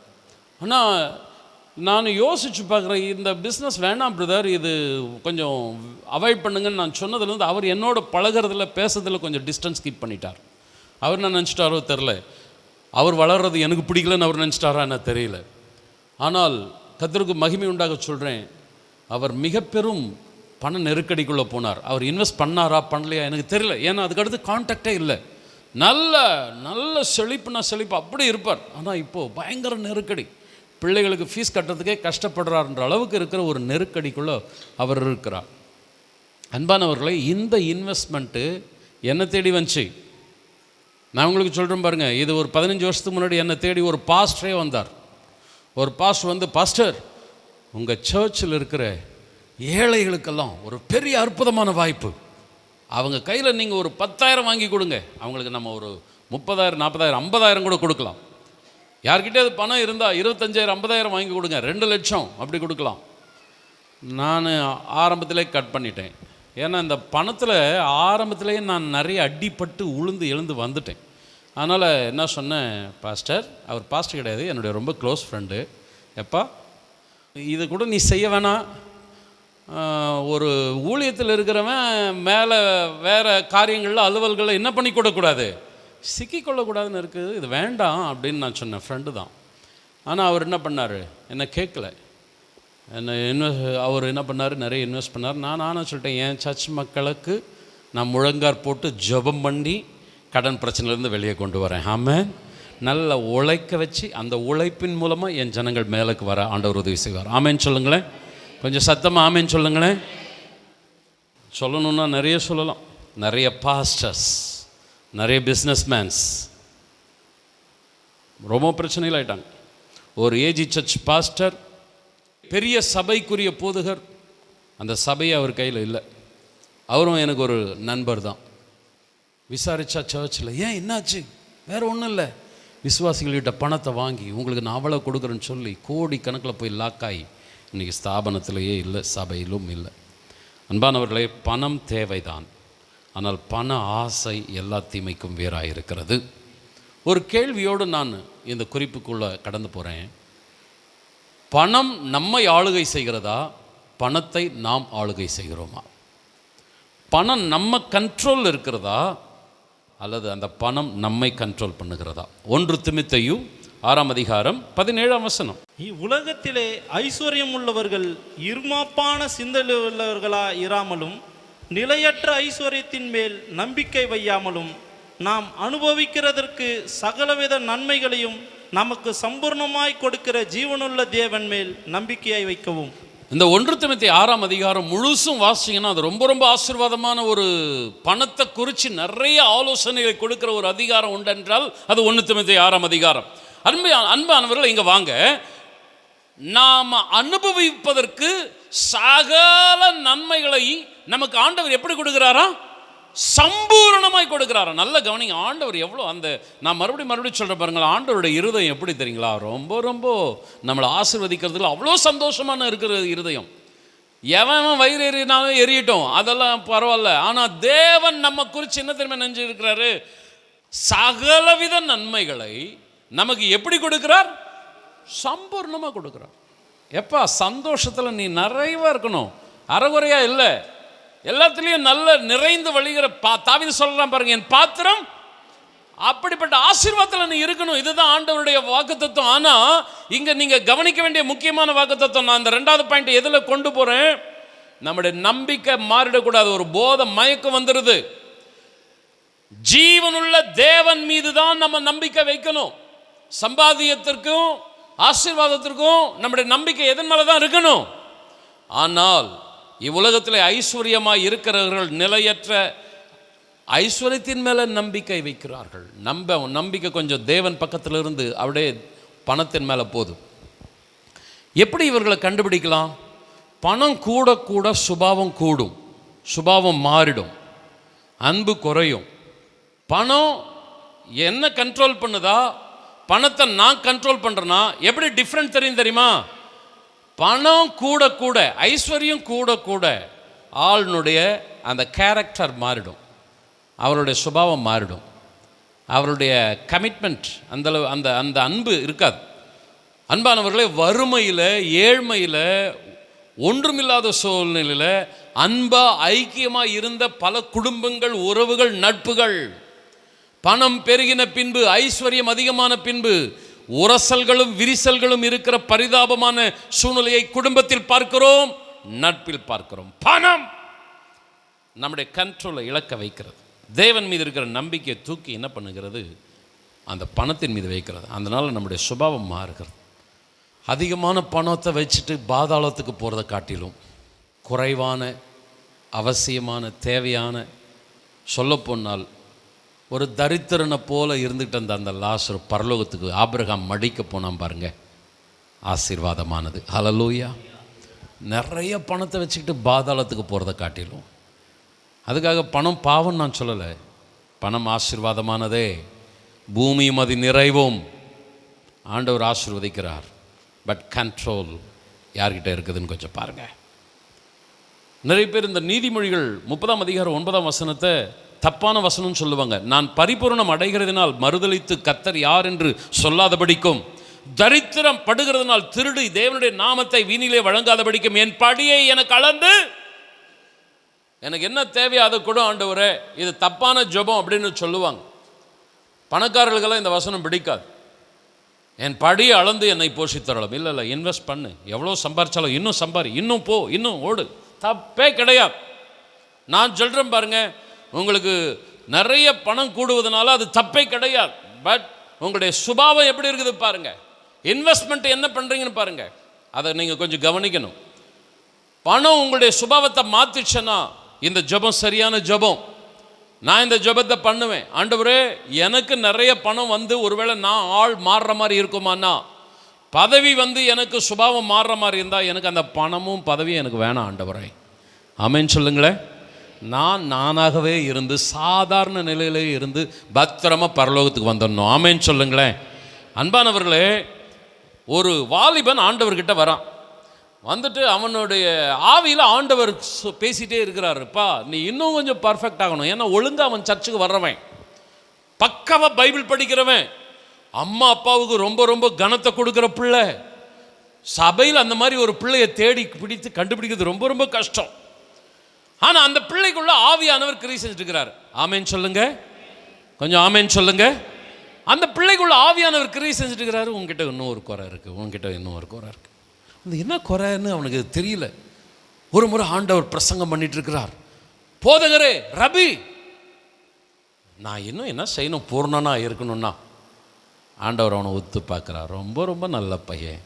ஆனால் நான் யோசித்து பார்க்குறேன், இந்த பிஸ்னஸ் வேணாம் பிரதர், இது கொஞ்சம் அவாய்ட் பண்ணுங்கன்னு நான் சொன்னதுலேருந்து அவர் என்னோட பழகிறதுல பேசுறதுல கொஞ்சம் டிஸ்டன்ஸ் கீப் பண்ணிட்டார். அவர் என்ன நினச்சிட்டாரோ தெரில, அவர் வளர்றது எனக்கு பிடிக்கலன்னு அவர் நினச்சிட்டாரா என்ன தெரியல. ஆனால் கர்த்தருக்கு மகிமை உண்டாக சொல்கிறேன், அவர் மிக பெரும் பண நெருக்கடிக்குள்ளே போனார். அவர் இன்வெஸ்ட் பண்ணாரா பண்ணலையா எனக்கு தெரியல, ஏன்னா அதுக்கடுத்து கான்டாக்டே இல்லை. நல்ல நல்ல செழிப்பு அப்படி இருப்பார். ஆனால் இப்போது பயங்கர நெருக்கடி, பிள்ளைகளுக்கு ஃபீஸ் கட்டுறதுக்கே கஷ்டப்படுறாருன்ற அளவுக்கு இருக்கிற ஒரு நெருக்கடிக்குள்ளே அவர் இருக்கிறார். அன்பானவர்களே, இந்த இன்வெஸ்ட்மெண்ட்டு என்னை தேடி வந்துச்சு. நான் உங்களுக்கு சொல்கிறேன் பாருங்கள், இது ஒரு 15 வருஷத்துக்கு முன்னாடி என்னை தேடி ஒரு பாஸ்டரே வந்தார். ஒரு பாஸ்டர் வந்து, பாஸ்டர் உங்கள் சர்ச்சில் இருக்கிற ஏழைகளுக்கெல்லாம் ஒரு பெரிய அற்புதமான வாய்ப்பு, அவங்க கையில் நீங்கள் ஒரு 10,000 வாங்கி கொடுங்க, அவங்களுக்கு நம்ம ஒரு 30,000 40,000 50,000 கூட கொடுக்கலாம். யார்கிட்டே அது பணம் இருந்தால் 25,000 50,000 வாங்கி கொடுங்க, 2 லட்சம் அப்படி கொடுக்கலாம். நான் ஆரம்பத்திலே கட் பண்ணிட்டேன். ஏன்னா இந்த பணத்தில் ஆரம்பத்திலேயே நான் நிறைய அடிப்பட்டு உளுந்து எழுந்து வந்துட்டேன். அதனால் என்ன சொன்னேன், பாஸ்டர், அவர் பாஸ்டர் கிடையாது, என்னுடைய ரொம்ப க்ளோஸ் ஃப்ரெண்டு, எப்பா இது கூட நீ செய்ய வேணாம், ஒரு ஊழியத்தில் இருக்கிறவன் மேலே வேறு காரியங்களில் அலுவல்களில் என்ன பண்ணி கொடுக்கூடாது, சிக்கிக்கொள்ளக்கூடாதுன்னு இருக்குது, இது வேண்டாம் அப்படின்னு நான் சொன்னேன். ஃப்ரெண்டு தான். ஆனால் அவர் என்ன பண்ணார், என்னை கேட்கல. அவர் என்ன பண்ணார், நிறைய இன்வெஸ்ட் பண்ணார். நானும் சொல்லிட்டேன், என் சர்ச் மக்களுக்கு நான் முழங்கார் போட்டு ஜெபம் பண்ணி கடன் பிரச்சனையிலேருந்து வெளியே கொண்டு வரேன். ஆமென். நல்ல உழைக்க வச்சு அந்த உழைப்பின் மூலமாக என் ஜனங்கள் மேலுக்கு வர ஆண்டவர் உதவி செய்வார். ஆமேன்னு சொல்லுங்களேன், கொஞ்சம் சத்தமாக ஆமேன்னு சொல்லுங்களேன். சொல்லணுன்னா நிறைய சொல்லலாம். நிறைய பாஸ்டர்ஸ், நிறைய பிஸ்னஸ்மேன்ஸ் ரொம்ப பிரச்சனையில் ஆயிட்டாங்க. ஒரு ஏஜி சர்ச் பாஸ்டர், பெரிய சபைக்குரிய போதகர், அந்த சபையை அவர் கையில் இல்லை. அவரும் எனக்கு ஒரு நண்பர் தான். விசாரித்தா சர்ச்சில், ஏன் என்னாச்சு, வேறு ஒன்றும் இல்லை, விசுவாசிகள்கிட்ட பணத்தை வாங்கி உங்களுக்கு நான் அவ்வளோ கொடுக்குறேன்னு சொல்லி கோடி கணக்கில் போய் லாக்காகி இன்றைக்கி ஸ்தாபனத்திலேயே இல்லை, சபையிலும் இல்லை. அன்பானவர்களே, பணம் தேவைதான், ஆனால் பண ஆசை எல்லா தீமைக்கும் வேறாக இருக்கிறது. ஒரு கேள்வியோடு நான் இந்த குறிப்புக்குள்ளே கடந்து போகிறேன். பணம் நம்மை ஆளுகை செய்கிறதா, பணத்தை நாம் ஆளுகை செய்கிறோமா? பணம் நம்ம கண்ட்ரோல் இருக்கிறதா, அல்லது அந்த பணம் நம்மை கண்ட்ரோல் பண்ணுகிறதா? 1 தீமோத்தேயு 6:17. இவ்வுலகத்திலே ஐஸ்வர்யம் உள்ளவர்கள் இருமாப்பான சிந்தனை உள்ளவர்களா இராமலும், நிலையற்ற ஐஸ்வர்யத்தின் மேல் நம்பிக்கை வையாமலும், நாம் அனுபவிக்கிறதற்கு சகலவித நன்மைகளையும் நமக்கு சம்பூர்ணமாய் கொடுக்கிற ஜீவனுள்ள தேவன் மேல் நம்பிக்கையை வைக்கவும். இந்த 1 தீமோத்தேயு 6 முழுசும் வாசிங்கன்னா அது ரொம்ப ரொம்ப ஆசீர்வாதமான ஒரு பணத்தை குறித்து நிறைய ஆலோசனைகளை கொடுக்கிற ஒரு அதிகாரம் உண்டென்றால் அது 1 தீமோத்தேயு 6. அன்பானவர்கள், இங்கே வாங்க. நாம் அனுபவிப்பதற்கு சகல நன்மைகளை நமக்கு ஆண்டவர் எப்படி கொடுக்கிறாரா? சம்பூரணமாய் கொடுக்கிறாரா? நல்ல கவனிங்க. ஆண்டவர் எவ்வளோ அந்த நான் மறுபடியும் சொல்கிறேன் பாருங்கள், ஆண்டவருடைய இருதயம் எப்படி தெரியுங்களா? ரொம்ப ரொம்ப நம்மளை ஆசீர்வதிக்கிறதுல அவ்வளோ சந்தோஷமான இருக்கிற இருதயம். எவன் வயிறு எறினாலும் எரியட்டும், அதெல்லாம் பரவாயில்ல. ஆனால் தேவன் நம்ம குறித்து என்ன தெரியுமா நினைச்சிருக்கிறாரு? சகலவித நன்மைகளை நமக்கு எப்படி கொடுக்கிறார்? சம்பூர்ணமாக கொடுக்கிறார். எப்பா, சந்தோஷத்தில் நீ நிறைவாக இருக்கணும், அறகுறையாக இல்லை, எல்லாத்துலேயும் நல்ல நிறைந்து வழிகிற தாவீது சொல்கிறான் பாருங்க, என் பாத்திரம் அப்படிப்பட்ட ஆசீர்வாதத்தில் நீ இருக்கணும். இதுதான் ஆண்டவருடைய வாக்குத்தத்தம். ஆனால் இங்கே நீங்கள் கவனிக்க வேண்டிய முக்கியமான வாக்குத்தத்தம், நான் இந்த 2வது பாயிண்ட் எதில் கொண்டு போகிறேன், நம்முடைய நம்பிக்கை மாறிடக்கூடாது. ஒரு போதை மயக்கம் வந்துடுது. ஜீவனுள்ள தேவன் மீது தான் நம்ம நம்பிக்கை வைக்கணும். சம்பாதியத்திற்கும் ஆசீர்வாதத்திற்கும் நம்முடைய நம்பிக்கை எதன் மேலே தான் இருக்கணும். ஆனால் இவ்வுலகத்தில் ஐஸ்வர்யமாய் இருக்கிறவர்கள் நிலையற்ற ஐஸ்வர்யத்தின் மேலே நம்பிக்கை வைக்கிறார்கள். நம்பிக்கை கொஞ்சம் தேவன் பக்கத்தில் இருந்து அப்படியே பணத்தின் மேலே போதும். எப்படி இவர்களை கண்டுபிடிக்கலாம்? பணம் கூட கூட சுபாவம் கூடும், சுபாவம் மாறிடும், அன்பு குறையும். பணம் என்ன கண்ட்ரோல் பண்ணுதா, பணத்தை நான் கண்ட்ரோல் பண்ணுறேன்னா எப்படி டிஃப்ரெண்ட் தெரியும் தெரியுமா? பணம் கூட கூட, ஐஸ்வர்யம் கூட கூட ஆளுனுடைய அந்த கேரக்டர் மாறிடும், அவருடைய சுபாவம் மாறிடும், அவருடைய கமிட்மெண்ட் அந்த அந்த அந்த அன்பு இருக்காது. அன்பானவர்களே, வறுமையில், ஏழ்மையில், ஒன்றுமில்லாத சூழ்நிலையில் அன்பா ஐக்கியமாக இருந்த பல குடும்பங்கள், உறவுகள், நட்புகள் பணம் பெருகின பின்பு, ஐஸ்வர்யம் அதிகமான பின்பு உரசல்களும் விரிசல்களும் இருக்கிற பரிதாபமான சூழ்நிலையை குடும்பத்தில் பார்க்கிறோம், நட்பில் பார்க்கிறோம். பணம் நம்முடைய கண்ட்ரோலை இழக்க வைக்கிறது. தேவன் மீது இருக்கிற நம்பிக்கையை தூக்கி என்ன பண்ணுகிறது? அந்த பணத்தின் மீது வைக்கிறது. அதனால் நம்முடைய சுபாவம் மாறுகிறது. அதிகமான பணத்தை வச்சுட்டு பாதாளத்துக்கு போகிறத காட்டிலும் குறைவான, அவசியமான, தேவையான, சொல்லப்போனால் ஒரு தரித்திரனை போல இருந்துகிட்டு அந்த அந்த லாசரு பரலோகத்துக்கு ஆபிரகாம் மடிக்க போனான் பாருங்க, ஆசீர்வாதமானது. ஹல்லேலூயா. நிறைய பணத்தை வச்சுக்கிட்டு பாதாளத்துக்கு போகிறத காட்டிலும், அதுக்காக பணம் பாவம் நான் சொல்லலை, பணம் ஆசீர்வாதமானதே. பூமியும் அது நிறைவும் ஆண்டவர் ஆசீர்வதிக்கிறார். பட் கண்ட்ரோல் யார்கிட்ட இருக்குதுன்னு கொஞ்சம் பாருங்கள். நிறைய பேர் இந்த நீதிமொழிகள் 30ஆம் அதிகாரம் 9ஆம் வசனத்தை தப்பான வசனம் சொல்லுவாங்க. நான் பரிபூரணம் அடைகிறதுனால் மறுதலித்து கர்த்தர் யார் என்று சொல்லாதபடிக்கும், தரித்திரம் படுகிறதுனால் திருடி தேவனுடைய நாமத்தை வீணிலே வழங்காதபடிக்கும், என் படியை எனக்கு அளந்து எனக்கு என்ன தேவையோ அதை கூட ஆண்டவரே, இது தப்பான ஜெபம் அப்படின்னு சொல்லுவாங்க. பணக்காரர்களுக்கெல்லாம் இந்த வசனம் பிடிக்காது. என் படியை அளந்து என்னை போஷித்தரலாம். இல்லை இல்லை, இன்வெஸ்ட் பண்ணு, எவ்வளோ சம்பாரிச்சாலும் இன்னும் சம்பாரி, இன்னும் போ, இன்னும் ஓடு, தப்பே கிடையாது. நான் சொல்கிறேன் பாருங்க, உங்களுக்கு நிறைய பணம் கூடுவதனால அது தப்பே கிடையாது. பட் உங்களுடைய சுபாவம் எப்படி இருக்குது பாருங்க, இன்வெஸ்ட்மெண்ட் என்ன பண்ணுறீங்கன்னு பாருங்க, அதை நீங்கள் கொஞ்சம் கவனிக்கணும். பணம் உங்களுடைய சுபாவத்தை மாற்றிச்சுன்னா இந்த ஜெபம் சரியான ஜெபம். நான் இந்த ஜெபத்தை பண்ணுவேன், ஆண்டவரே எனக்கு நிறைய பணம் வந்து ஒருவேளை நான் ஆள் மாறுற மாதிரி இருக்குமானா, பதவி வந்து எனக்கு சுபாவம் மாறுற மாதிரி இருந்தால் எனக்கு அந்த பணமும் பதவியும் எனக்கு வேணாம் ஆண்டவரே. ஆமென் சொல்லுங்களேன். நானாகவே இருந்து சாதாரண நிலையிலே இருந்து பத்திரமாக பரலோகத்துக்கு வந்துடணும். ஆமென் சொல்லுங்களேன். அன்பானவர்களே, ஒரு வாலிபன் ஆண்டவர்கிட்ட வரான். வந்துட்டு அவனுடைய ஆவியில் ஆண்டவர் பேசிகிட்டே இருக்கிறாருப்பா, நீ இன்னும் கொஞ்சம் பர்ஃபெக்ட் ஆகணும். ஏன்னா ஒழுங்காக அவன் சர்ச்சுக்கு வர்றவன், பக்காவாக பைபிள் படிக்கிறவன், அம்மா அப்பாவுக்கு ரொம்ப ரொம்ப கனத்தை கொடுக்குற பிள்ளை. சபையில் அந்த மாதிரி ஒரு பிள்ளையை தேடி பிடித்து கண்டுபிடிக்கிறது ரொம்ப ரொம்ப கஷ்டம். ஆனால் அந்த பிள்ளைக்குள்ள ஆவியானவர் கிரியை செஞ்சுட்டு இருக்கிறார். ஆமேன் சொல்லுங்க, கொஞ்சம் ஆமேன் சொல்லுங்க. அந்த பிள்ளைக்குள்ள ஆவியானவர் கிரியை செஞ்சுட்டு இருக்கிறாரு. உங்ககிட்ட இன்னும் ஒரு குறை இருக்குது, உங்ககிட்ட இன்னும் ஒரு குறை இருக்குது. அந்த என்ன குறைன்னு அவனுக்கு தெரியல. ஒரு முறை ஆண்டவர் பிரசங்கம் பண்ணிட்டு இருக்கிறார். போதகரே, ரபி, நான் இன்னும் என்ன செய்யணும் பூர்ணனா இருக்கணும்னா, ஆண்டவர் அவனை ஒத்து பார்க்குறார். ரொம்ப ரொம்ப நல்ல பையன்,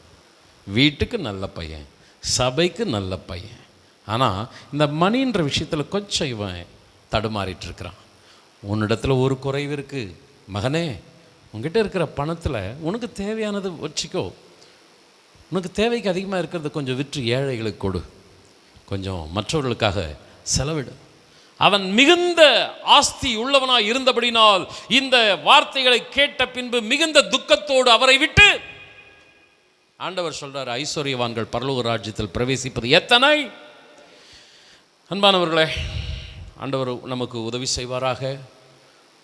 வீட்டுக்கு நல்ல பையன், சபைக்கு நல்ல பையன். ஆனால் இந்த மணின்ற விஷயத்தில் கொஞ்சம் இவன் தடுமாறிட்டு இருக்கிறான். உன்னிடத்துல ஒரு குறைவு இருக்குது மகனே, உங்ககிட்ட இருக்கிற பணத்தில் உனக்கு தேவையானது வச்சுக்கோ, உனக்கு தேவைக்கு அதிகமாக இருக்கிறது கொஞ்சம் விற்று ஏழைகளுக்கு கொடு, கொஞ்சம் மற்றவர்களுக்காக செலவிடு. அவன் மிகுந்த ஆஸ்தி உள்ளவனாய் இருந்தபடினால் இந்த வார்த்தைகளை கேட்ட பின்பு மிகுந்த துக்கத்தோடு அவரை விட்டு ஆண்டவர் சொல்றார், ஐஸ்வர்யவான்கள் பரலோக ராஜ்யத்தில் பிரவேசிப்பது எத்தனை. அன்பானவர்களே, ஆண்டவர் நமக்கு உதவி செய்வாராக.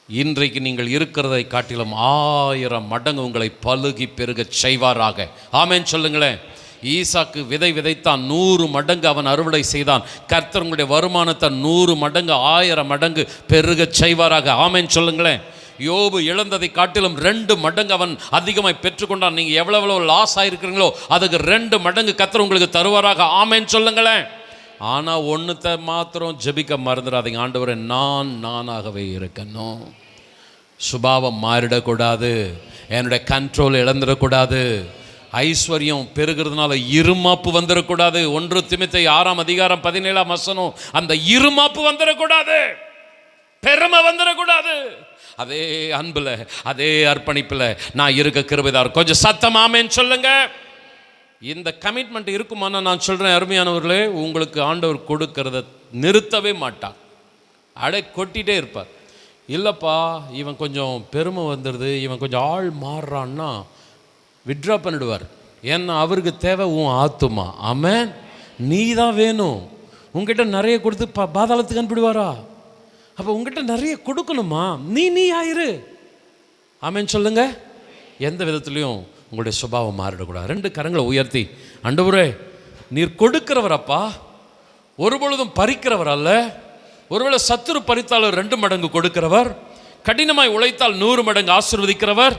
இன்றைக்கு நீங்கள் இருக்கிறதை காட்டிலும் 1000 மடங்கு உங்களை பலுகி பெருக செய்வாராக. ஆமென் சொல்லுங்களேன். ஈசாக்கு விதை விதைத்தான், 100 மடங்கு அவன் அறுவடை செய்தான். கர்த்தர் உங்களுடைய வருமானத்தை 100 மடங்கு 1000 மடங்கு பெருக செய்வாராக. ஆமென் சொல்லுங்களேன். யோபு இழந்ததை காட்டிலும் 2 மடங்கு அவன் அதிகமாய் பெற்றுக்கொண்டான். நீங்கள் எவ்வளோ லாஸ் ஆகிருக்கிறீங்களோ அதுக்கு 2 மடங்கு கர்த்தர் உங்களுக்கு தருவாராக. ஆமென் சொல்லுங்களேன். ஆனால் ஒன்றுத்தை மாத்திரம் ஜெபிக்க மறந்துடாதீங்க, ஆண்டவரே நானாகவே இருக்கணும், சுபாவம் மாறிடக்கூடாது, என்னுடைய கண்ட்ரோல் இழந்துடக்கூடாது, ஐஸ்வர்யம் பெருகிறதுனால இருமாப்பு வந்துடக்கூடாது. 1 தீமோத்தேயு 6ஆம் அதிகாரம் 17ஆம் வசனம், அந்த இருமாப்பு வந்துடக்கூடாது, பெருமை வந்துடக்கூடாது. அதே அன்புல, அதே அர்ப்பணிப்பில் நான் இருக்க கிருபைதார். கொஞ்சம் சத்தமாமேன்னு சொல்லுங்க. இந்த கமிட்மெண்ட் இருக்குமானா நான் சொல்கிறேன் அருமையானவர்களே, உங்களுக்கு ஆண்டவர் கொடுக்கறத நிறுத்தவே மாட்டார், அடை கொட்டிகிட்டே இருப்பார். இல்லைப்பா இவன் கொஞ்சம் பெருமை வந்துடுது, இவன் கொஞ்சம் ஆள் மாறுறான்னா விட்ரா பண்ணிடுவார். ஏன்னா அவருக்கு தேவை உன் ஆத்துமா. ஆமென். நீ தான் வேணும். உங்ககிட்ட நிறைய கொடுத்து பாதாளத்துக்கு அனுப்பிடுவாரா? அப்போ உங்ககிட்ட நிறைய கொடுக்கணுமா? நீ ஆயிரு. ஆமென் சொல்லுங்க. எந்த விதத்துலையும் உங்களுடைய சுபாவம் மாறிடக்கூடாது. 2 கரங்களை உயர்த்தி, ஆண்டவரே நீர் கொடுக்கிறவர் அப்பா, ஒருபொழுதும் பறிக்கிறவர் அல்ல. ஒருவேளை சத்துரு பறித்தால் 2 மடங்கு கொடுக்கிறவர், கடினமாய் உழைத்தால் 100 மடங்கு ஆசீர்வதிக்கிறவர்,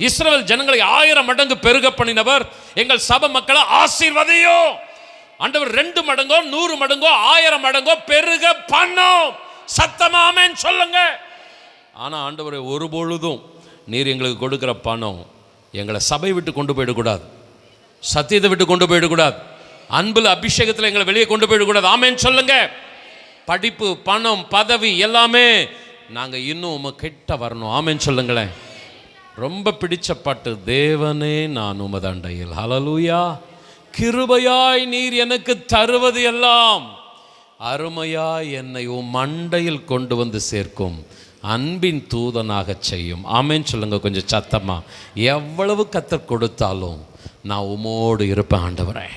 இஸ்ரவேல் ஜனங்களை 1000 மடங்கு பெருக பண்ணினவர். எங்கள் சபை மக்களை ஆசீர்வதியோ ஆண்டவர். 2 மடங்கோ 100 மடங்கோ 1000 மடங்கோ பெருக பண்ணோம். சத்தமா ஆமென் சொல்லுங்க. ஆனா ஆண்டவரே, ஒருபொழுதும் நீர் எங்களுக்கு கொடுக்கிற பணம் எங்களை சபை விட்டு கொண்டு போயிடக்கூடாது, சத்தியத்தை விட்டு கொண்டு போயிடக்கூடாது, அன்புல அபிஷேகத்தில் எங்களை வெளியே கொண்டு போயிடக்கூடாது. ஆமென் சொல்லுங்க. படிப்பு, பணம், பதவி எல்லாமே நாங்கள் இன்னும் உம கிட்ட வரணும். ஆமென் சொல்லுங்களேன். ரொம்ப பிடிச்ச பாட்டு, தேவனே நான் உமது அண்டையில், ஹல்லேலூயா, கிருபையாய் நீர் எனக்கு தருவது எல்லாம் அருமையாய் என்னை உம் அண்டையில் கொண்டு வந்து சேர்க்கும் அன்பின் தூதனாக செய்யும். ஆமென் சொல்லுங்க கொஞ்சம் சத்தமா. எவ்வளவு கர்த்தர் கொடுத்தாலும் நான் உமோடு இருப்பேன் ஆண்டவரே,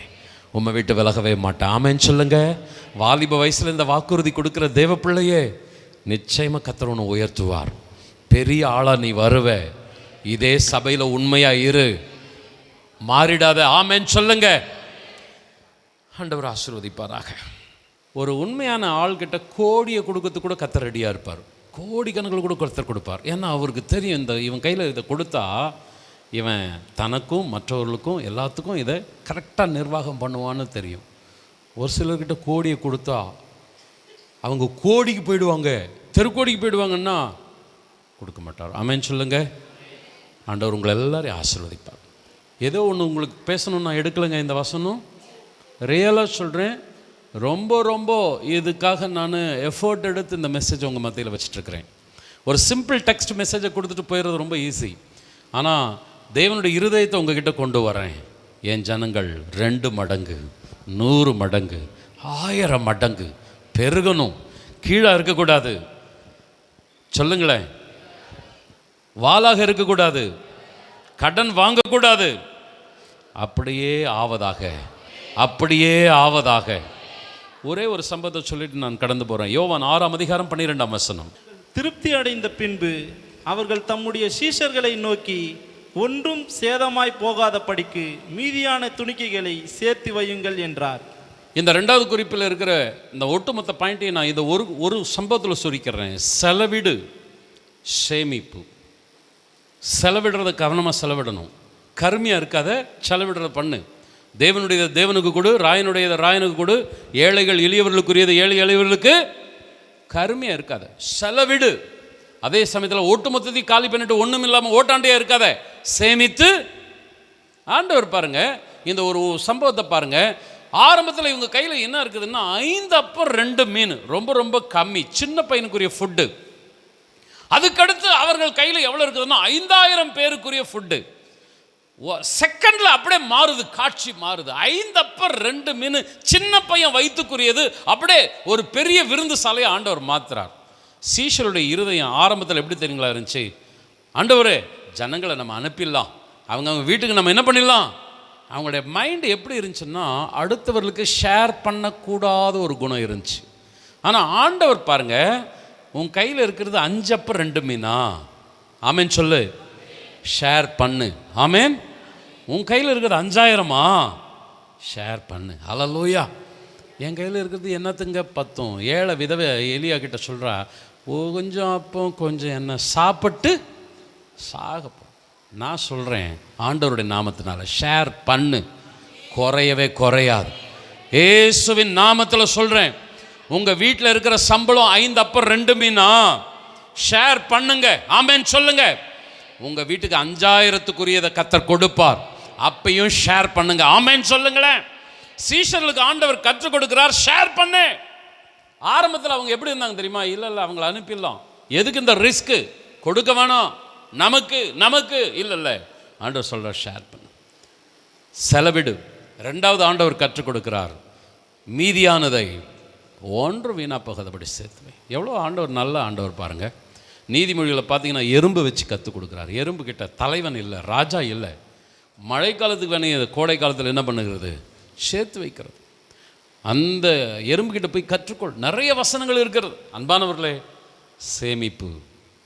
உம்மை விட்டு விலகவே மாட்டேன். ஆமென் சொல்லுங்க. வாலிப வயசுல இந்த வாக்குறுதி கொடுக்கிற தேவ பிள்ளையே, நிச்சயமா கர்த்தர் உன்னை உயர்த்துவார். பெரிய ஆளா நீ வருவ. இதே சபையில உண்மையா இரு, மாறிடாத. ஆமென் சொல்லுங்க. ஆண்டவர் ஆசீர்வதிப்பாராக. ஒரு உண்மையான ஆள்கிட்ட கோடியை கொடுக்கறது கூட கர்த்தர் ரெடியா இருப்பார். கோடி கணக்கில் கூட கர்த்தர் கொடுப்பார். ஏன்னா அவருக்கு தெரியும், இந்த இவன் கையில் இதை கொடுத்தா இவன் தனக்கும் மற்றவர்களுக்கும் எல்லாத்துக்கும் இதை கரெக்டாக நிர்வாகம் பண்ணுவான்னு தெரியும். ஒரு சிலர்கிட்ட கோடியை கொடுத்தா அவங்க கோடிக்கு போயிடுவாங்க, தெருக்கோடிக்கு போயிடுவாங்கன்னா கொடுக்க மாட்டார். ஆமென் சொல்லுங்க. ஆண்டவர் உங்களை எல்லாரையும் ஆசீர்வதிப்பார். ஏதோ ஒன்று உங்களுக்கு பேசணும்னு நான் எடுக்கலைங்க இந்த வசனம், ரியலாக சொல்கிறேன். ரொம்ப இதுக்காக நான் எஃபோர்ட் எடுத்து இந்த மெசேஜ் உங்கள் மத்தியில் வச்சிட்ருக்கிறேன். ஒரு சிம்பிள் டெக்ஸ்ட் மெசேஜை கொடுத்துட்டு போயிடுறது ரொம்ப ஈஸி. ஆனால் தேவனுடைய இருதயத்தை உங்ககிட்ட கொண்டு வரேன். என் ஜனங்கள் 2 மடங்கு 100 மடங்கு 1000 மடங்கு பெருகணும். கீழே இருக்கக்கூடாது. சொல்லுங்களேன். வாளாக இருக்கக்கூடாது, கடன் வாங்கக்கூடாது. அப்படியே ஆவதாக, அப்படியே ஆவதாக. ஒரே ஒரு சம்பவத்தை சொல்லிட்டு நான் கடந்து போகிறேன். யோவான் 6ஆம் அதிகாரம் 12ஆம் வசனம். திருப்தி அடைந்த பின்பு அவர்கள் தம்முடைய சீஷர்களை நோக்கி, ஒன்றும் சேதமாய் போகாதபடிக்கு மீதியான துணிக்கைகளை சேர்த்து வையுங்கள் என்றார். இந்த 2வது குறிப்பில் இருக்கிற இந்த ஒட்டுமொத்த பாயிண்ட்டையும் நான் இந்த ஒரு சம்பவத்தில் சுருக்கிறேன். செலவிடு, சேமிப்பு. செலவிடுறத கவனமாக செலவிடணும். கருமையாக இருக்காத, செலவிடுறத பண்ணு. தேவனுடையதை தேவனுக்கு கொடு, ராயனுடையதை ராயனுக்கு கொடு, ஏழைகள் எளியவர்களுக்குரியதை ஏழை எளியவர்களுக்கு. கருமையாக இருக்காத, செலவிடு. அதே சமயத்தில் ஒட்டுமொத்தத்தையும் காலி பண்ணிட்டு ஒன்றும் இல்லாமல் ஓட்டாண்டியாக இருக்காத, சேமித்து. ஆண்டவர் பாருங்க, இந்த ஒரு சம்பவத்தை பாருங்க. ஆரம்பத்தில் இவங்க கையில் என்ன இருக்குதுன்னா 5 அப்பம் 2 மீன், ரொம்ப கம்மி, சின்ன பையனுக்குரிய ஃபுட்டு. அதுக்கடுத்து அவர்கள் கையில் எவ்வளோ இருக்குதுன்னா 5000 பேருக்குரிய ஃபுட்டு. செகண்டில் அப்படியே மாறுது, காட்சி மாறுது. 5 அப்பம் 2 மீன், சின்ன பையன் வயிற்றுக்குரியது, அப்படியே ஒரு பெரிய விருந்து சாலையை ஆண்டவர் மாத்துறார். சீஷருடைய இருதயம் ஆரம்பத்தில் எப்படி தெரியுங்களா இருந்துச்சு? ஆண்டவரே, ஜனங்களை நம்ம அனுப்பிடலாம், அவங்க வீட்டுக்கு நம்ம என்ன பண்ணிடலாம். அவங்களுடைய மைண்டு எப்படி இருந்துச்சுன்னா, அடுத்தவர்களுக்கு ஷேர் பண்ணக்கூடாத ஒரு குணம் இருந்துச்சு. ஆனால் ஆண்டவர் பாருங்க, உன் கையில் இருக்கிறது 5 அப்பம் 2 மீனா? ஆமென் சொல்லு. ஷேர் பண்ணு. ஆமென். உன் கையில் இருக்கிறது 5000மா? ஷேர் பண்ணு. ஹல்லேலூயா. என் கையில் இருக்கிறது என்னத்துங்க பத்தும்? ஏழை விதவை எலியா கிட்ட சொல்கிறா, கொஞ்சம் அப்போ கொஞ்சம் என்ன சாப்பிட்டு சாகப்போ. நான் சொல்கிறேன், ஆண்டவருடைய நாமத்தினால ஷேர் பண்ணு, குறையவே குறையாது. இயேசுவின் நாமத்தில் சொல்கிறேன், உங்கள் வீட்டில் இருக்கிற சம்பளம் 5 அப்பம் 2 மீனா? ஷேர் பண்ணுங்க. ஆமென் சொல்லுங்க. உங்கள் வீட்டுக்கு 5000த்துக்குரியதை கர்த்தர் கொடுப்பார். அப்பையும் ஷேர் பண்ணுங்க. ஆமென் சொல்லுங்களேன். சீஷர்களுக்கு ஆண்டவர் கற்றுக் கொடுக்கிறார், ஷேர் பண்ணு. ஆரம்பத்தில் அவங்க எப்படி இருந்தாங்க தெரியுமா? இல்லை அவங்கள அனுப்பிடலாம், எதுக்கு இந்த ரிஸ்க்கு, கொடுக்க வேணாம், நமக்கு இல்லை. ஆண்டவர் சொல்கிறார், ஷேர் பண்ணு, செலவிடு. 2வது ஆண்டவர் கற்றுக் கொடுக்கிறார், மீதியானதை ஒன்று வீணா போகாதபடி சேர்த்துவை. எவ்வளோ ஆண்டவர் நல்ல ஆண்டவர் பாருங்கள். நீதிமொழிகளை பார்த்தீங்கன்னா எறும்பு வச்சு கற்றுக் கொடுக்குறாரு. எறும்பு கிட்ட தலைவன் இல்லை, ராஜா இல்லை. மழை காலத்துக்கு வேணும், கோடை காலத்தில் என்ன பண்ணுகிறது? சேர்த்து வைக்கிறது. அந்த எறும்பு கிட்ட போய் கற்றுக்கொள். நிறைய வசனங்கள் இருக்கிறது. அன்பானவர்களே, சேமிப்பு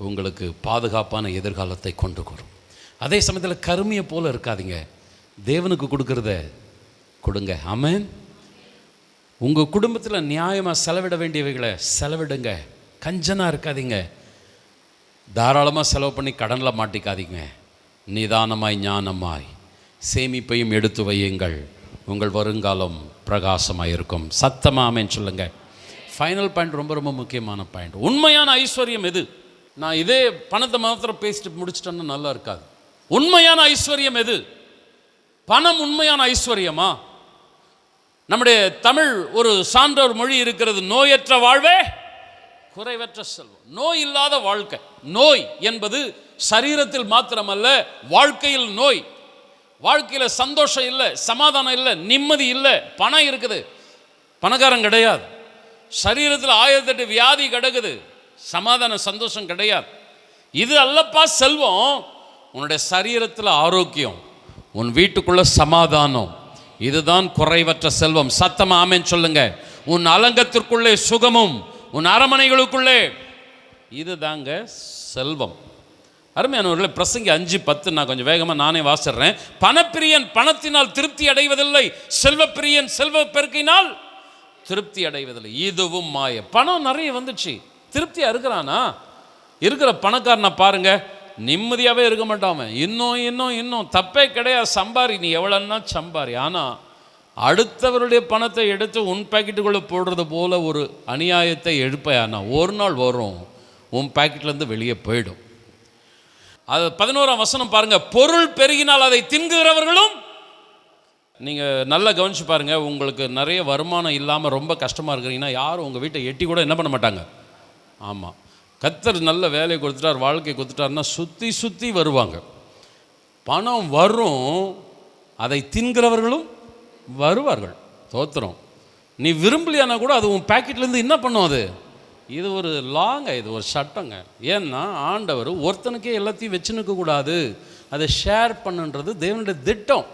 உங்களுக்கு பாதுகாப்பான எதிர்காலத்தை கொண்டு வரும். அதே சமயத்தில் கருமையை போல இருக்காதீங்க. தேவனுக்கு கொடுக்கறத கொடுங்க. ஆமென். உங்கள் குடும்பத்தில் நியாயமாக செலவிட வேண்டியவைகளை செலவிடுங்க. கஞ்சனாக இருக்காதீங்க. தாராளமாக செலவு பண்ணி கடனில் மாட்டிக்காதீங்க. நிதானமாய் ஞானமாய் சேமிப்பையும் எடுத்து வையுங்கள். உங்கள் வருங்காலம் பிரகாசமாக இருக்கும். சத்தமாக ஆமென் சொல்லுங்க. ஃபைனல் பாயிண்ட், ரொம்ப ரொம்ப முக்கியமான பாயிண்ட். உண்மையான ஐஸ்வர்யம் எது? நான் இதே பணத்தை மாத்திரம் பேசிட்டு முடிச்சிட்டேன்னா நல்லா இருக்காது. உண்மையான ஐஸ்வர்யம் எது? பணம் உண்மையான ஐஸ்வர்யமா? நம்முடைய தமிழ் ஒரு சான்றோர் மொழி இருக்கிறது, நோயற்ற வாழ்வே குறைவற்ற செல்வம். நோய் இல்லாத வாழ்க்கை. நோய் என்பது சரீரத்தில் மாத்திரமல்ல, வாழ்க்கையில் நோய். வாழ்க்கையில் சந்தோஷம் இல்லை, சமாதானம் இல்லை, நிம்மதி இல்லை. பணம் இருக்குது, பணக்காரன் கிடையாது. சரீரத்தில் 1008 வியாதி கிடக்குது, சமாதான சந்தோஷம் கிடையாது. இது அல்லப்பா செல்வம். உன்னுடைய சரீரத்தில் ஆரோக்கியம், உன் வீட்டுக்குள்ள சமாதானம், இதுதான் குறைவற்ற செல்வம். சத்தமா ஆமென் சொல்லுங்க. உன் அலங்கத்திற்குள்ளே சுகமும், உன் அரமனைகளுக்குள்ளே, இது தாங்க செல்வம். அருமையானவர்களே, பிரசங்கி 5:10 நான் கொஞ்சம் வேகமாக நானே வாசிடுறேன். பணப்பிரியன் பணத்தினால் திருப்தி அடைவதில்லை, செல்வப்பிரியன் செல்வ பெருக்கினால் திருப்தி அடைவதில்லை. இதுவும் மாய. பணம் நிறைய வந்துச்சு, திருப்தியாக இருக்கிறானா? இருக்கிற பணக்காரனை பாருங்க, நிம்மதியாகவே இருக்க மாட்டாம. இன்னும் தப்பே கிடையாது, சம்பாரி, நீ எவ்வளோன்னா சம்பாரி. ஆனால் அடுத்தவருடைய பணத்தை எடுத்து உன் பாக்கெட்டுக்குள்ளே போடுறது போல ஒரு அநியாயத்தை எழுப்பையானா ஒரு நாள் வரும், உன் பாக்கெட்லேருந்து வெளியே போயிடும். அது 11ஆம் வசனம் பாருங்க. பொருள் பெருகினால் அதை தின்கிறவர்களும். நீங்கள் நல்லா கவனிச்சு பாருங்க. உங்களுக்கு நிறைய வருமானம் இல்லாமல் ரொம்ப கஷ்டமாக இருக்கிறீங்கன்னா யாரும் உங்கள் வீட்டை எட்டி கூட என்ன பண்ண மாட்டாங்க. ஆமாம், கர்த்தர் நல்ல வேலையை கொடுத்துட்டார், வாழ்க்கை கொடுத்துட்டாருன்னா சுற்றி வருவாங்க. பணம் வரும், அதை தின்கிறவர்களும் வருவார்கள். தோத்திரம். நீ விரும்பலையானா கூட அது உன் பேக்கெட்லேருந்து என்ன பண்ணும்? அது இது ஒரு லாங்க, இது ஒரு சட்டங்க. ஏன்னா ஆண்டவர் ஒருத்தனுக்கே எல்லாத்தையும் வச்சுனுக்க கூடாது, அதை ஷேர் பண்ணுன்றது தேவனுடைய திட்டம்.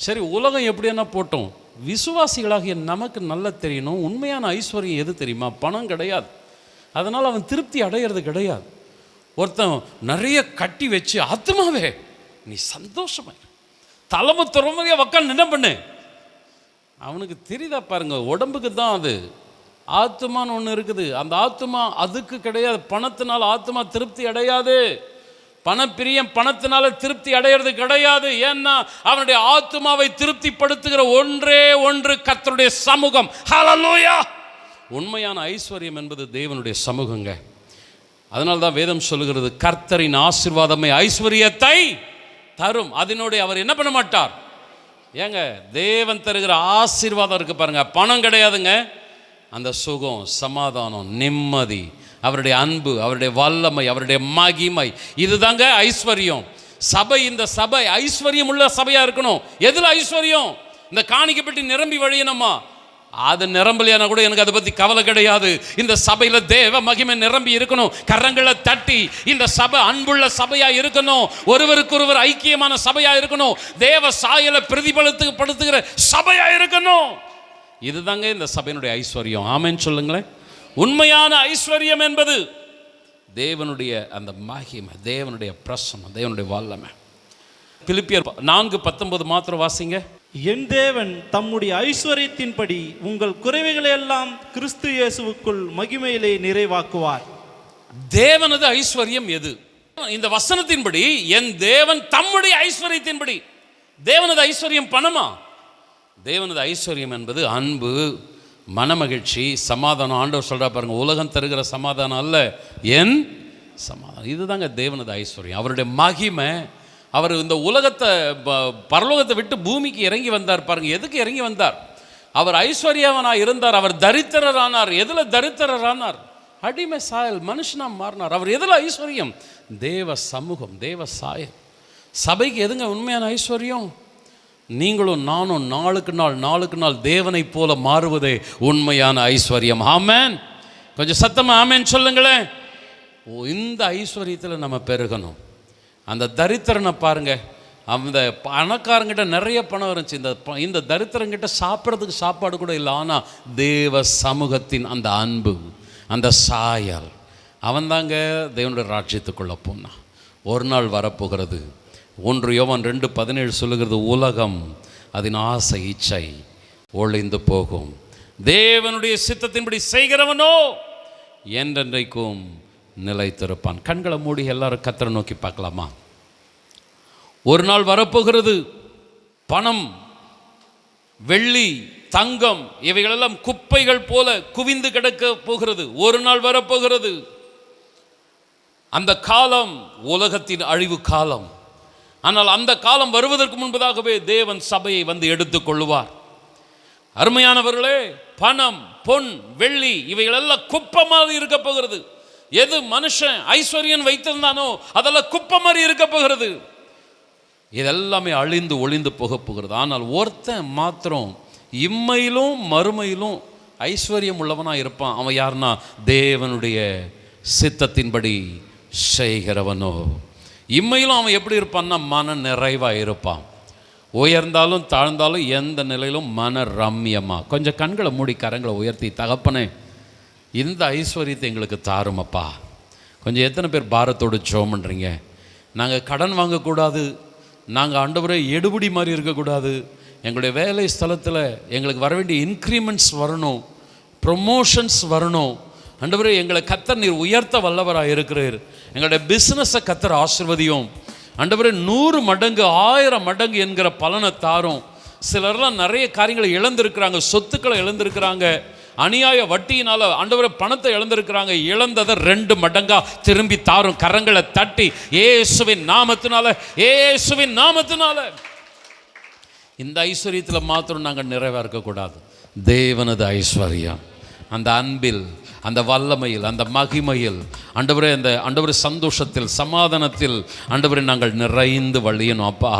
சரி, உலகம் எப்படின்னா போட்டோம், விசுவாசிகளாகிய நமக்கு நல்லா தெரியணும் உண்மையான ஐஸ்வர்யம் எது தெரியுமா? பணம் கிடையாது. அதனால் அவன் திருப்தி அடையிறது கிடையாது. ஒருத்தன் நிறைய கட்டி வச்சு ஆத்மாவே நீ சந்தோஷமா தலைமை துறமையாக உக்காந்து என்ன பண்ணு, அவனுக்கு தெரியுதா பாருங்க. உடம்புக்கு தான் அது, ஆத்மான்னு ஒன்று இருக்குது. அந்த ஆத்மா அதுக்கு கிடையாது. பணத்தினால் ஆத்மா திருப்தி அடையாது. பணப்பிரியம் பணத்தினால திருப்தி அடையிறது கிடையாது. ஏன்னா அவனுடைய ஆத்மாவை திருப்திப்படுத்துகிற ஒன்றே ஒன்று கர்த்தருடைய சமூகம். ஹல்லேலூயா. உண்மையான ஐஸ்வர்யம் என்பது தேவனுடைய சமூகங்க. அதனால தான் வேதம் சொல்லுகிறது, கர்த்தரின் ஆசீர்வாதமே ஐஸ்வர்யத்தை தரும். அதனுடைய அவர் என்ன பண்ண மாட்டார். ஏங்க, தேவன் தருகிற ஆசீர்வாதம் இருக்கு பாருங்க, பணம் கிடையாதுங்க. அந்த சுகம், சமாதானம், நிம்மதி, அவருடைய அன்பு, அவருடைய வல்லமை, அவருடைய மகிமை, இதுதாங்க ஐஸ்வர்யம். சபை, இந்த சபை ஐஸ்வர்யம் உள்ள சபையா இருக்கணும். எதுல ஐஸ்வர்யம்? இந்த காணிக்கப்பட்டு நிரம்பி வழியணுமா? அது நிரம்பலையான கூட எனக்கு அதை பற்றி கவலை கிடையாது. இந்த சபையில் தேவ மகிமை நிரம்பி இருக்கணும். கரங்களை தட்டி இந்த சபை அன்புள்ள சபையா இருக்கணும். ஒருவருக்கொருவர் ஐக்கியமான சபையா இருக்கணும். தேவ சாயலை பிரதிபலித்துப்படுத்துகிற சபையா இருக்கணும். இதுதாங்க இந்த சபையினுடைய ஐஸ்வர்யம். ஆமென் சொல்லுங்களேன். உண்மையான ஐஸ்வர்யம் என்பது தேவனுடைய அந்த மகிமை, தேவனுடைய பிரசன்னம், தேவனுடைய வல்லமை. பிலிப்பியர் 4:19 மாத்திரம் வாசிங்க. என் தேவன் தம்முடைய ஐஸ்வர்யத்தின்படி உங்கள் குறைவுகளை எல்லாம் கிறிஸ்து இயேசுவுக்குள் மகிமையிலே நிறைவாக்குவார். தேவனது ஐஸ்வர்யம் எது? இந்த வசனத்தின்படி என் தேவன் தம்முடைய ஐஸ்வர்யத்தின்படி. தேவனது ஐஸ்வர்யம் பணமா? தேவனது ஐஸ்வர்யம் என்பது அன்பு, மனமகிழ்ச்சி, சமாதானம். ஆண்டவர் சொல்றா பாருங்க, உலகம் தருகிற சமாதானம் அல்ல, என் சமாதானம். இதுதாங்க தேவனது ஐஸ்வர்யம். அவருடைய மகிமை. அவர் இந்த உலகத்தை, பரலோகத்தை விட்டு பூமிக்கு இறங்கி வந்தார் பாருங்க. எதுக்கு இறங்கி வந்தார்? அவர் ஐஸ்வர்யவனாக இருந்தார். அவர் தரித்திரரானார். எதில் தரித்திரரானார்? அடிமை சாயல், மனுஷனா மாறினார். அவர் எதில் ஐஸ்வர்யம்? தேவ சமூகம், தேவ சாயல். சபைக்கு எதுங்க உண்மையான ஐஸ்வர்யம்? நீங்களும் நானும் நாளுக்கு நாள் தேவனை போல மாறுவதே உண்மையான ஐஸ்வர்யம். ஆமென். கொஞ்சம் சத்தமா ஆமென் சொல்லுங்களேன். இந்த ஐஸ்வர்யத்தில் நம்ம பெருகணும். அந்த தரித்திரனை பாருங்க, அந்த பணக்காரங்கிட்ட நிறைய பணம் இருந்துச்சு. இந்த தரித்திரங்கிட்ட சாப்பிட்றதுக்கு சாப்பாடு கூட இல்லை. ஆனால் தேவ சமூகத்தின் அந்த அன்பு, அந்த சாயல், அவன் தாங்க தேவனுடைய ராஜ்யத்துக்குள்ளே போனான். ஒரு நாள் வரப்போகிறது, 1 யோவான் 2:17 சொல்லுகிறது, உலகம் அதன் ஆசை இச்சை ஒழிந்து போகும், தேவனுடைய சித்தத்தின்படி செய்கிறவனோ என்றென்றைக்கும் நிலைத்திருப்பான். கண்களை மூடி எல்லாரும் கர்த்தரை நோக்கி பார்க்கலாமா? ஒரு நாள் வரப்போகிறது, பணம், வெள்ளி, தங்கம் இவைகளெல்லாம் குப்பைகள் போல குவிந்து கிடக்க போகிறது. ஒரு நாள் வரப்போகிறது. அந்த காலம் உலகத்தின் அழிவு காலம். ஆனால் அந்த காலம் வருவதற்கு முன்பதாகவே தேவன் சபையை வந்து எடுத்துக் கொள்ளுவார். அருமையானவர்களே, பணம், பொன், வெள்ளி இவைகளெல்லாம் குப்பை மாதிரி இருக்க போகிறது. எது மனுஷன் ஐஸ்வர்யன் வைத்திருந்தானோ அதெல்லாம் குப்பை மாதிரி இருக்க போகிறது. இதெல்லாமே அழிந்து ஒளிந்து போக போகிறது. ஆனால் ஒருத்தன் மாத்திரம் இம்மையிலும் மறுமையிலும் ஐஸ்வர்யம் உள்ளவனாக இருப்பான். அவன் யாருன்னா, தேவனுடைய சித்தத்தின்படி செய்கிறவனோ. இம்மையிலும் அவன் எப்படி இருப்பான்னா, மன நிறைவாக இருப்பான். உயர்ந்தாலும் தாழ்ந்தாலும் எந்த நிலையிலும் மன ரம்யமாக. கொஞ்சம் கண்களை மூடி கரங்களை உயர்த்தி, தகப்பனே இந்த ஐஸ்வர்யத்தை எங்களுக்கு தாருமப்பா. கொஞ்சம் எத்தனை பேர் பாரத்தோடு ஜெபம் பண்ணுறீங்க? நாங்கள் கடன் வாங்கக்கூடாது, நாங்கள் ஆண்டவரே எடுபடி மாதிரி இருக்கக்கூடாது, எங்களுடைய வேலை ஸ்தலத்தில் எங்களுக்கு வர வேண்டிய இன்க்ரிமெண்ட்ஸ் வரணும், ப்ரொமோஷன்ஸ் வரணும். ஆண்டவரே எங்களை கர்த்தர் நீர் உயர்த்த வல்லவராக இருக்கிறீர், எங்களுடைய பிஸ்னஸை கர்த்தர் ஆசீர்வதியும். ஆண்டவரே 100 மடங்கு 1000 மடங்கு என்கிற பலனை தாரும். சிலர்லாம் நிறைய காரியங்களை இழந்திருக்கிறாங்க, சொத்துக்களை இழந்திருக்கிறாங்க, அநியாய வட்டியினால் ஆண்டவரே பணத்தை இழந்திருக்கிறாங்க. இழந்ததை 2 மடங்கா திரும்பி தாரும். கரங்களை தட்டி இயேசுவின் நாமத்தினால, இயேசுவின் நாமத்தினால. இந்த ஐஸ்வர்யத்தில் மாத்திரம் நாங்கள் நிறைவாக இருக்கக்கூடாது. தேவனது ஐஸ்வர்யம், அந்த அன்பில், அந்த வல்லமையில், அந்த மகிமையில் ஆண்டவரே, அந்த ஆண்டவரே சந்தோஷத்தில், சமாதானத்தில் ஆண்டவரே நாங்கள் நிறைந்து வழியணும் அப்பா.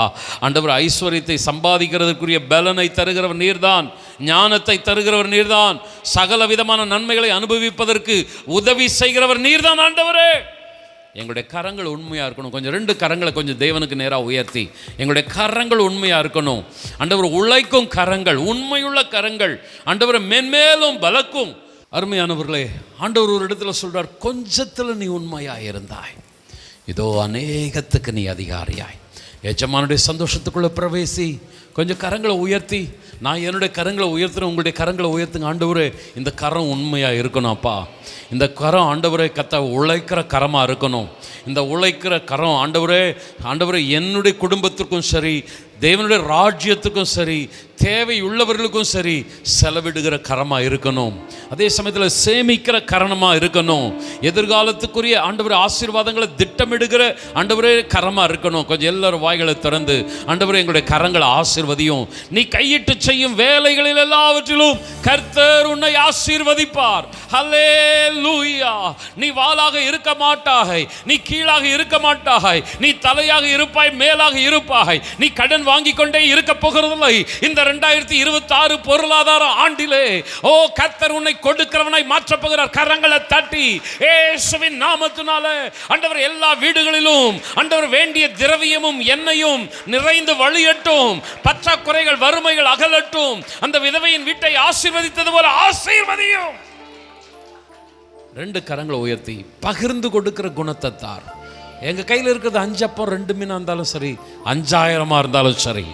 ஆண்டவரே ஐஸ்வர்யத்தை சம்பாதிக்கிறதுக்குரிய பலனை தருகிறவர் நீர்தான், ஞானத்தை தருகிறவர் நீர்தான், சகல விதமான நன்மைகளை அனுபவிப்பதற்கு உதவி செய்கிறவர் நீர்தான். ஆண்டவரே எங்களுடைய கரங்கள் உண்மையாக இருக்கணும். கொஞ்சம் 2 கரங்களை கொஞ்சம் தேவனுக்கு நேராக உயர்த்தி, எங்களுடைய கரங்கள் உண்மையாக இருக்கணும். ஆண்டவர் உழைக்கும் கரங்கள், உண்மையுள்ள கரங்கள் ஆண்டவரை மென்மேலும் பலக்கும். அருமையானவர்களே, ஆண்டவர் ஒரு இடத்துல சொல்றார், கொஞ்சத்தில் நீ உண்மையாக இருந்தாய், இதோ அநேகத்துக்கு நீ அதிகாரியாய். எஜமானுடைய சந்தோஷத்துக்குள்ளே பிரவேசி. கொஞ்சம் கரங்களை உயர்த்தி, நான் என்னுடைய கரங்களை உயர்த்துறேன், உங்களுடைய கரங்களை உயர்த்துங்க. ஆண்டவரே இந்த கரம் உண்மையாக இருக்கணும் அப்பா. இந்த கரம் ஆண்டவரே உழைக்கிற கரமாக இருக்கணும். இந்த உழைக்கிற கரம் ஆண்டவரே, ஆண்டவரே என்னுடைய குடும்பத்திற்கும் சரி, தேவனுடைய ராஜ்யத்துக்கும் சரி, தேவையுள்ளவர்களுக்கும் சரி செலவிடுகிற கரமாக இருக்கணும். அதே சமயத்தில் சேமிக்கிற கரணமாக இருக்கணும். எதிர்காலத்துக்குரிய ஆண்டவரே ஆசீர்வாதங்களை திட்டமிடுகிற ஆண்டவரே கரமாக இருக்கணும். கொஞ்சம் எல்லாரும் வாய்களை திறந்து, ஆண்டவரே எங்களுடைய கரங்களை ஆசீர்வதியும். நீ கையிட்டு செய்யும் வேலைகளில் எல்லாவற்றிலும் கர்த்தர் உன்னை ஆசீர்வதிப்பார். ஹல்லேலூயா. நீ வாளாக இருக்க மாட்டாய், நீ கீழாக இருக்க மாட்டாய், நீ தலையாக இருப்பாய், மேலாக இருப்பாய். நீ கடன் வாங்கி கொண்டே இருக்க போகிறதில்லை. இந்த 2026 பொருளாதார ஆண்டிலே ஓ கர்த்தர் உன்னை கொடுக்கிறவனாய் மாற்றப் போகிறார். கரங்களை தட்டி இயேசுவின் நாமத்தினால ஆண்டவர் எல்லா வீடுகளிலும் ஆண்டவர் வேண்டிய திரவியமும் எண்ணெயும் நிறைந்து வழியட்டும். பற்றாக்குறைகள், வறுமைகள் அகலட்டும். அந்த விதவையின் வீட்டை ஆசீர்வதித்தது போல ஆசீர்வதியும். 2 கரங்களை உயர்த்தி பகிர்ந்து கொடுக்கிற குணத்தை தார். எங்கள் கையில் இருக்கிறது 5 அப்பம் 2 மீனாக இருந்தாலும் சரி, 5000 இருந்தாலும் சரி,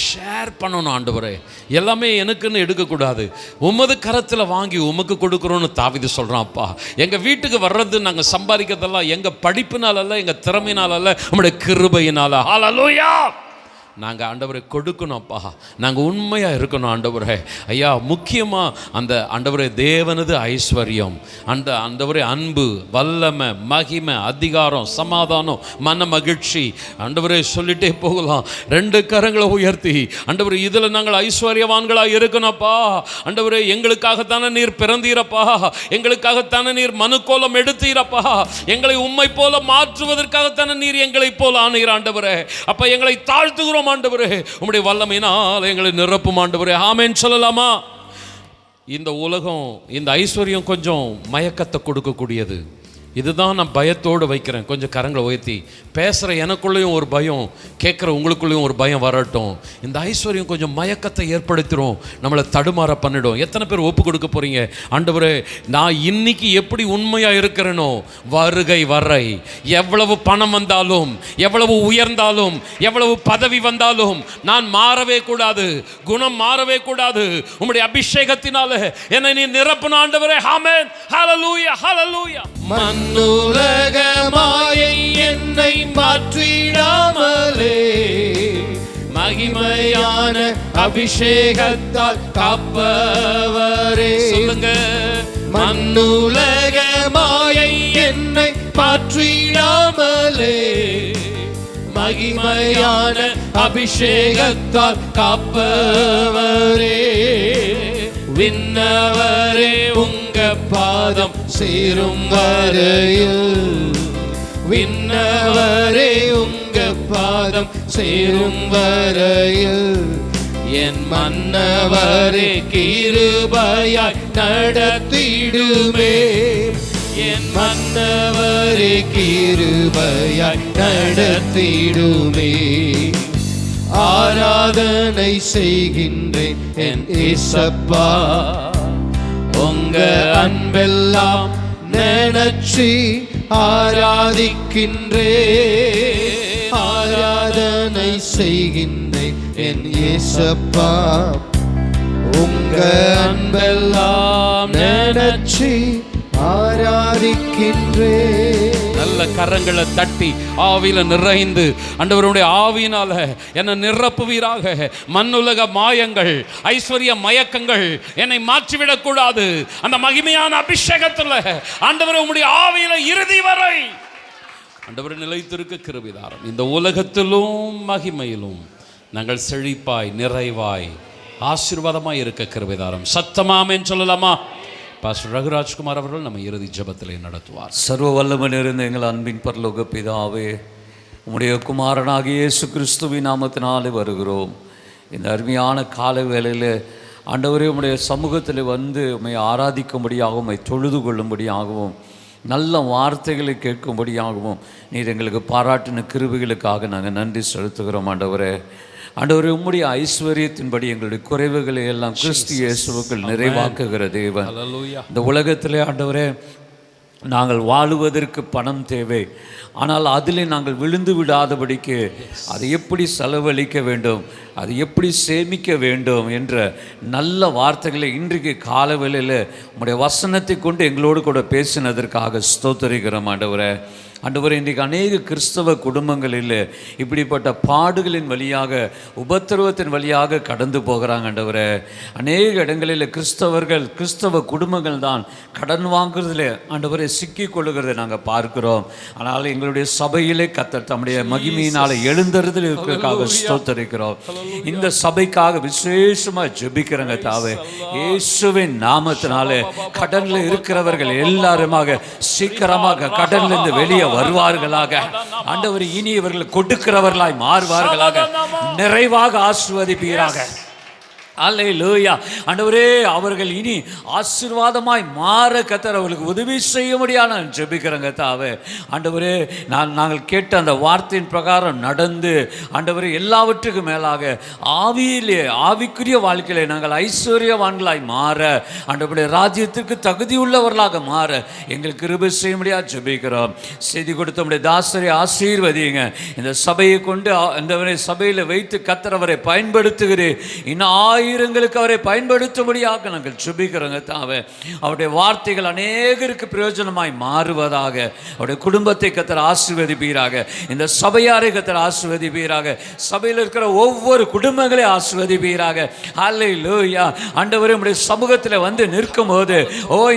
ஷேர் பண்ணணும். ஆண்டவரே எல்லாமே எனக்குன்னு எடுக்கக்கூடாது, உமது கரத்தில் வாங்கி உமக்கு கொடுக்குறோன்னு தாவீது சொல்கிறான். அப்பா எங்கள் வீட்டுக்கு வர்றது நாங்கள் சம்பாதிக்கிறதெல்லாம் எங்கள் படிப்பினால் அல்ல, எங்கள் திறமையினால் அல்ல, உம்முடைய கிருபையினால். ஹல்லேலூயா. நாங்கள் ஆண்டவரை கொடுக்கணும் அப்பா, நாங்கள் உண்மையாக இருக்கணும் ஆண்டவரே. ஐயா முக்கியமாக அந்த ஆண்டவரே தேவனது ஐஸ்வர்யம், அந்த ஆண்டவரே அன்பு, வல்லமை, மகிமை, அதிகாரம், சமாதானம், மன மகிழ்ச்சி ஆண்டவரே சொல்லிட்டே போகலாம். 2 கரங்களை உயர்த்தி ஆண்டவரே இதில் நாங்கள் ஐஸ்வர்யவான்களாக இருக்கணும்ப்பா. ஆண்டவரே எங்களுக்காகத்தானே நீர் பிறந்தீரப்பா, எங்களுக்காகத்தானே நீர் மனுக்கோலம் எடுத்தீரப்பா, எங்களை உம்மை போல மாற்றுவதற்காகத்தானே நீர் எங்களை போல ஆனீர் ஆண்டவரே. அப்போ எங்களை தாழ்த்துகிறோம் ஆண்டவரே, உம்முடைய வல்லமையினால் எங்களை நிரப்பும் ஆண்டவரே. ஆமென் சொல்லலாமா? இந்த உலகம், இந்த ஐஸ்வர்யம் கொஞ்சம் மயக்கத்தை கொடுக்கக்கூடியது. இதுதான் நான் பயத்தோடு வைக்கிறேன். கொஞ்சம் கரங்களை உயர்த்தி பேசுகிற எனக்குள்ளேயும் ஒரு பயம், கேட்குற உங்களுக்குள்ளேயும் ஒரு பயம் வரட்டும். இந்த ஐஸ்வர்யம் கொஞ்சம் மயக்கத்தை ஏற்படுத்திடும், நம்மளை தடுமாற பண்ணிடும். எத்தனை பேர் ஒப்பு கொடுக்க போகிறீங்க? ஆண்டவரே, நான் இன்னைக்கு எப்படி உண்மையாக இருக்கிறேனோ வருகை வரை எவ்வளவு பணம் வந்தாலும், எவ்வளவு உயர்ந்தாலும், எவ்வளவு பதவி வந்தாலும் நான் மாறவே கூடாது, குணம் மாறவே கூடாது. உம்முடைய அபிஷேகத்தினால என்னை நீ நிரப்புன ஆண்டவரே. ஆமென், ஹல்லேலூயா, ஹல்லேலூயா. மண்ணுலக மாயை என்னை மாற்றிடாமலே மகிமையான அபிஷேகத்தால் காப்பவரே. சொல்லுங்க, மண்ணுலக மாயை என்னை மாற்றிடாமலே மகிமையான அபிஷேகத்தால் காப்பவரே. விண்ணவரே, உங்க பாதம் சேரும் வரையில், விண்ணவரே உங்க பாதம் சேரும் வரையில் என் மன்னவரே கிருபையாய் நடத்திடுமே. என் மன்னவரே கிருபையாய் நடத்திடுமே. ஆராதனை செய்கின்றேன் என் இயேசப்பா, உங்க அன்பெல்லாம் நினைச்சி ஆராதிக்கின்றே. ஆராதனை செய்கின்றேன் என் இயேசப்பா, உங்க அன்பெல்லாம் நினைச்சி ஆராதிக்கின்றே. நல்ல கரங்களை தட்டி ஆவியில நிறைந்து, ஆண்டவருடைய ஆவியினால என்னை நிரப்புவீராக. மண்ணுலக மாயங்கள், ஐஸ்வர்ய மயக்கங்கள் என்னை மாற்றிவிடக் கூடாது. அந்த மகிமையான அபிஷேகத்தில் ஆண்டவரே உம்முடைய ஆவியில இறுதி வரை ஆண்டவரை நிலைத்திருக்க கிருபை தாரும். இந்த உலகத்திலும் மகிமையிலும் நாங்கள் செழிப்பாய், நிறைவாய், ஆசீர்வாதமாய் இருக்க கிருபை தாரும். சத்தமாமேன்னு சொல்லலாமா? பாஸ்டர் ரகுராஜ்குமார் அவர்கள் நம்ம இறுதி ஜெபத்திலே நடத்துவார். சர்வ வல்லமை நிறைந்த எங்கள் அன்பின் பரலோக பிதாவே, உம்முடைய குமாரனாகிய இயேசு கிறிஸ்துவின் நாமத்தினாலே வருகிறோம். இந்த அருமையான கால வேளையில் ஆண்டவரே, உம்முடைய சமூகத்தில் வந்து உம்மை ஆராதிக்கும்படியாகவும், உம்மை தொழுது கொள்ளும்படியாகவும், நல்ல வார்த்தைகளை கேட்கும்படியாகவும் நீர் எங்களுக்கு பாராட்டின கிருபைகளுக்காக நாங்கள் நன்றி செலுத்துகிறோம். ஆண்டவரே, ஆண்டவரே, உம்முடைய ஐஸ்வர்யத்தின்படி எங்களுடைய குறைவுகளை எல்லாம் கிறிஸ்து இயேசுவுக்குள் நிறைவாக்குகிற தேவன். இந்த உலகத்திலே ஆண்டவரே, நாங்கள் வாழுவதற்கு பணம் தேவை. ஆனால் அதிலே நாங்கள் விழுந்து விடாதபடிக்கு அதை எப்படி செலவழிக்க வேண்டும், அதை எப்படி சேமிக்க வேண்டும் என்ற நல்ல வார்த்தைகளை இன்றைக்கு காலவேளையில் உம்முடைய வசனத்தை கொண்டு எங்களோடு கூட பேசினதற்காக ஸ்தோத்தரிக்கிறோம். ஆண்டவரே, ஆண்டவரே, இன்றைக்கு அநேக கிறிஸ்தவ குடும்பங்களில் இப்படிப்பட்ட பாடுகளின் வழியாக, உபத்திரவத்தின் வழியாக கடந்து போகிறாங்க. ஆண்டவரே, அநேக இடங்களில் கிறிஸ்தவ குடும்பங்கள் தான் கடன் வாங்குறதுல ஆண்டவரே சிக்கிக் கொள்ளுகிறதை நாங்கள் பார்க்கிறோம். ஆனால் எங்களுடைய சபையிலே கர்த்தர் தம்முடைய மகிமையினால் எழுந்தறுதல் இருக்கிறதுக்காக ஸ்தோத்தரிக்கிறோம். இந்த சபைக்காக விசேஷமாக ஜெபிக்கிறங்க தாவே. இயேசுவின் நாமத்தினாலே கடனில் இருக்கிறவர்கள் எல்லாருமாக சீக்கிரமாக கடனிலிருந்து வெளியே வருவார்களாக. ஆண்டவர், இனி இவர்கள் கொடுக்கிறவர்களாய் மாறுவார்களாக. நிறைவாக ஆசீர்வதிப்பீராக. அல்லேலூயா. ஆண்டவரே, அவர்கள் இனி ஆசீர்வாதமாய் மாற கர்த்தர் அவர்களுக்கு உதவி செய்ய முடியாது நான் ஜெபிக்கிறேங்க தாவே. ஆண்டவரே, நாங்கள் கேட்ட அந்த வார்த்தையின் பிரகாரம் நடந்து ஆண்டவரே, எல்லாவற்றுக்கும் மேலாக ஆவியிலே, ஆவிக்குரிய வாழ்க்கையிலே நாங்கள் ஐஸ்வர்யவான்களாய் மாற, ஆண்டவருடைய ராஜ்யத்திற்கு தகுதியுள்ளவர்களாக மாற எங்களுக்கு கிருபை செய்ய முடியாது ஜெபிக்கிறோம். செய்தி கொடுத்த நம்முடைய தாசரை ஆசீர்வதிங்க. இந்த சபையை கொண்டு இந்த சபையில் வைத்து கர்த்தர் அவரை பயன்படுத்துகிறேன். இன்னும் ஆயிரங்களுக்கு அவரை பயன்படுத்தும்படியாக நாங்கள் ஜெபிக்கிறோங்க தாவே. அவருடைய வார்த்தைகள் அநேகருக்கு பிரயோஜனமாய் மாறுவதாக. அவருடைய குடும்பத்தை கர்த்தர் ஆசீர்வதிப்பீராக. இந்த சபையாரை கர்த்தர் ஆசீர்வதிப்பீராக. சபையில் இருக்கிற ஒவ்வொரு குடும்பங்களை ஆசீர்வதிப்பீராக. ஹல்லேலூயா. ஆண்டவரே, உம்முடைய சமூகத்தில் வந்து நிற்கும் போது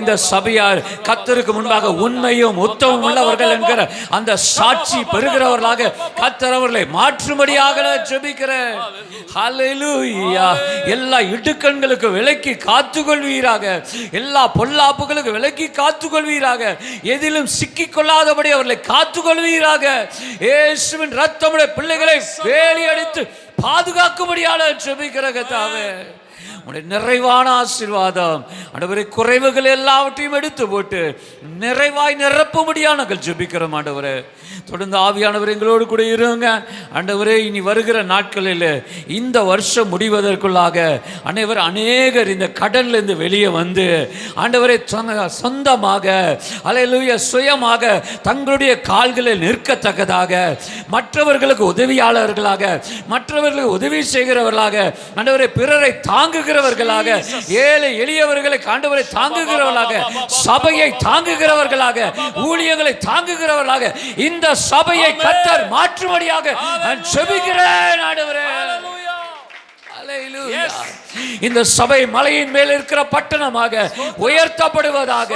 இந்த சபையார் கர்த்தருக்கு முன்பாக உண்மையும் உத்தமம் உள்ளவர்கள் என்கிற அந்த சாட்சி பெறுகிறவர்களாக கர்த்தர் அவர்களை மாற்றும்படியாக ஜெபிக்கிறேன். ஹல்லேலூயா. எல்லா இடுக்கண்களுக்கு விலக்கி காத்துக்கொள்வீராக. எல்லா பொல்லாப்புகளுக்கு விலக்கி காத்துக்கொள்வீராக. எதிலும் சிக்கிக் கொள்ளாதபடி அவர்களை காத்துக்கொள்வீராக. இயேசுவின் இரத்தமுடைய பிள்ளைகளை வேலி அடித்து பாதுகாக்கும்படியாக ஜெபிக்கிற கர்த்தாவே. உடைய நிறைவான ஆசீர்வாதம் ஆண்டவரே, குறைவுகள் எல்லாவற்றையும் எடுத்து போட்டு நிறைவாய் நிரப்பும்படியாக நாங்கள் ஜெபிக்கிறோம் ஆண்டவரே. தொடர்ந்து ஆவியானவர் எங்களோடு கூட இருங்க ஆண்டவரே. இனி வருகிற நாட்களில் இந்த வருஷம் முடிவதற்குள்ளாக அநேகர் இந்த கடன்லேருந்து வெளியே வந்து ஆண்டவரே சொந்தமாக அல்லேலூயா சுயமாக தங்களுடைய கால்களில் நிற்கத்தக்கதாக, மற்றவர்களுக்கு உதவியாளர்களாக, மற்றவர்களுக்கு உதவி செய்கிறவர்களாக ஆண்டவரே, பிறரை தாங்குகிறவர்களாக, ஏழை எளியவர்களை ஆண்டவரை தாங்குகிறவர்களாக, சபையை தாங்குகிறவர்களாக, ஊழியர்களை தாங்குகிறவர்களாக இந்த சபையை கர்த்தர் மாற்றும்படியாக நான் ஜெபிக்கிறேன் ஆண்டவரே. இந்த சபை மலையின் மேல் இருக்கிற பட்டணமாக உயர்த்தப்படுவதாக,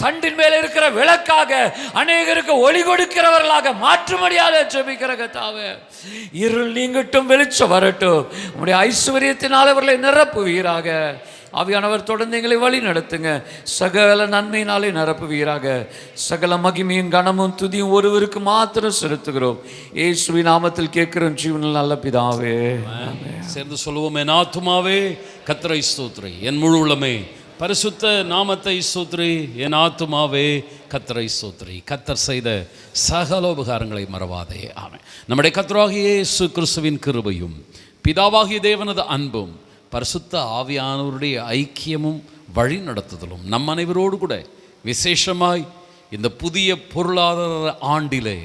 தண்டின் மேல் இருக்கிற விளக்காக, அநேகருக்கு ஒளி கொடுக்கிறவர்களாக மாற்றும்படியாக ஜெபிக்கிற கர்த்தாவே. இருள் நீங்கட்டும், வெளிச்சம் வரட்டும். உம்முடைய ஐஸ்வரியத்தினால் அவர்களை நிரப்புவீராக. ஆவியானவர் தொடர்ந்து எங்களை வழி நடத்துங்க. சகல நன்மையினாலே நிரப்புவீராக. சகல மகிமையும் கனமும் துதியும் ஒருவருக்கு மாத்திரம் செலுத்துகிறோம். இயேசுவின் நாமத்தில் கேட்கிறோம் ஜீவனில் நல்ல பிதாவே. சேர்ந்து சொல்லுவோம், என் ஆத்துமாவே கர்த்தரை ஸ்தோத்திரி, என் முழு உள்ளமே பரிசுத்த நாமத்தை ஸ்தோத்திரி, என் ஆத்துமாவே கர்த்தரை ஸ்தோத்திரி. கர்த்தர் செய்த சகல உபகாரங்களை மறவாதே. ஆமென். நம்முடைய கர்த்தராகிய இயேசு கிறிஸ்துவின் கிருபையும் பிதாவாகிய தேவனது அன்பும் பரிசுத்த ஆவியானவருடைய ஐக்கியமும் வழி நடத்துதலும் நம் அனைவரோடு கூட விசேஷமாய் இந்த புதிய பொருளாதார ஆண்டிலே,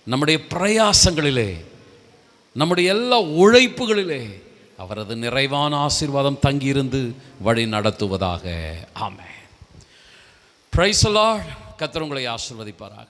நம்முடைய பிரயாசங்களிலே, நம்முடைய எல்லா உழைப்புகளிலே அவரது நிறைவான ஆசீர்வாதம் தங்கியிருந்து வழி நடத்துவதாக. ஆமென். Praise the Lord. கர்த்தர் உங்களை ஆசீர்வதிப்பாராக.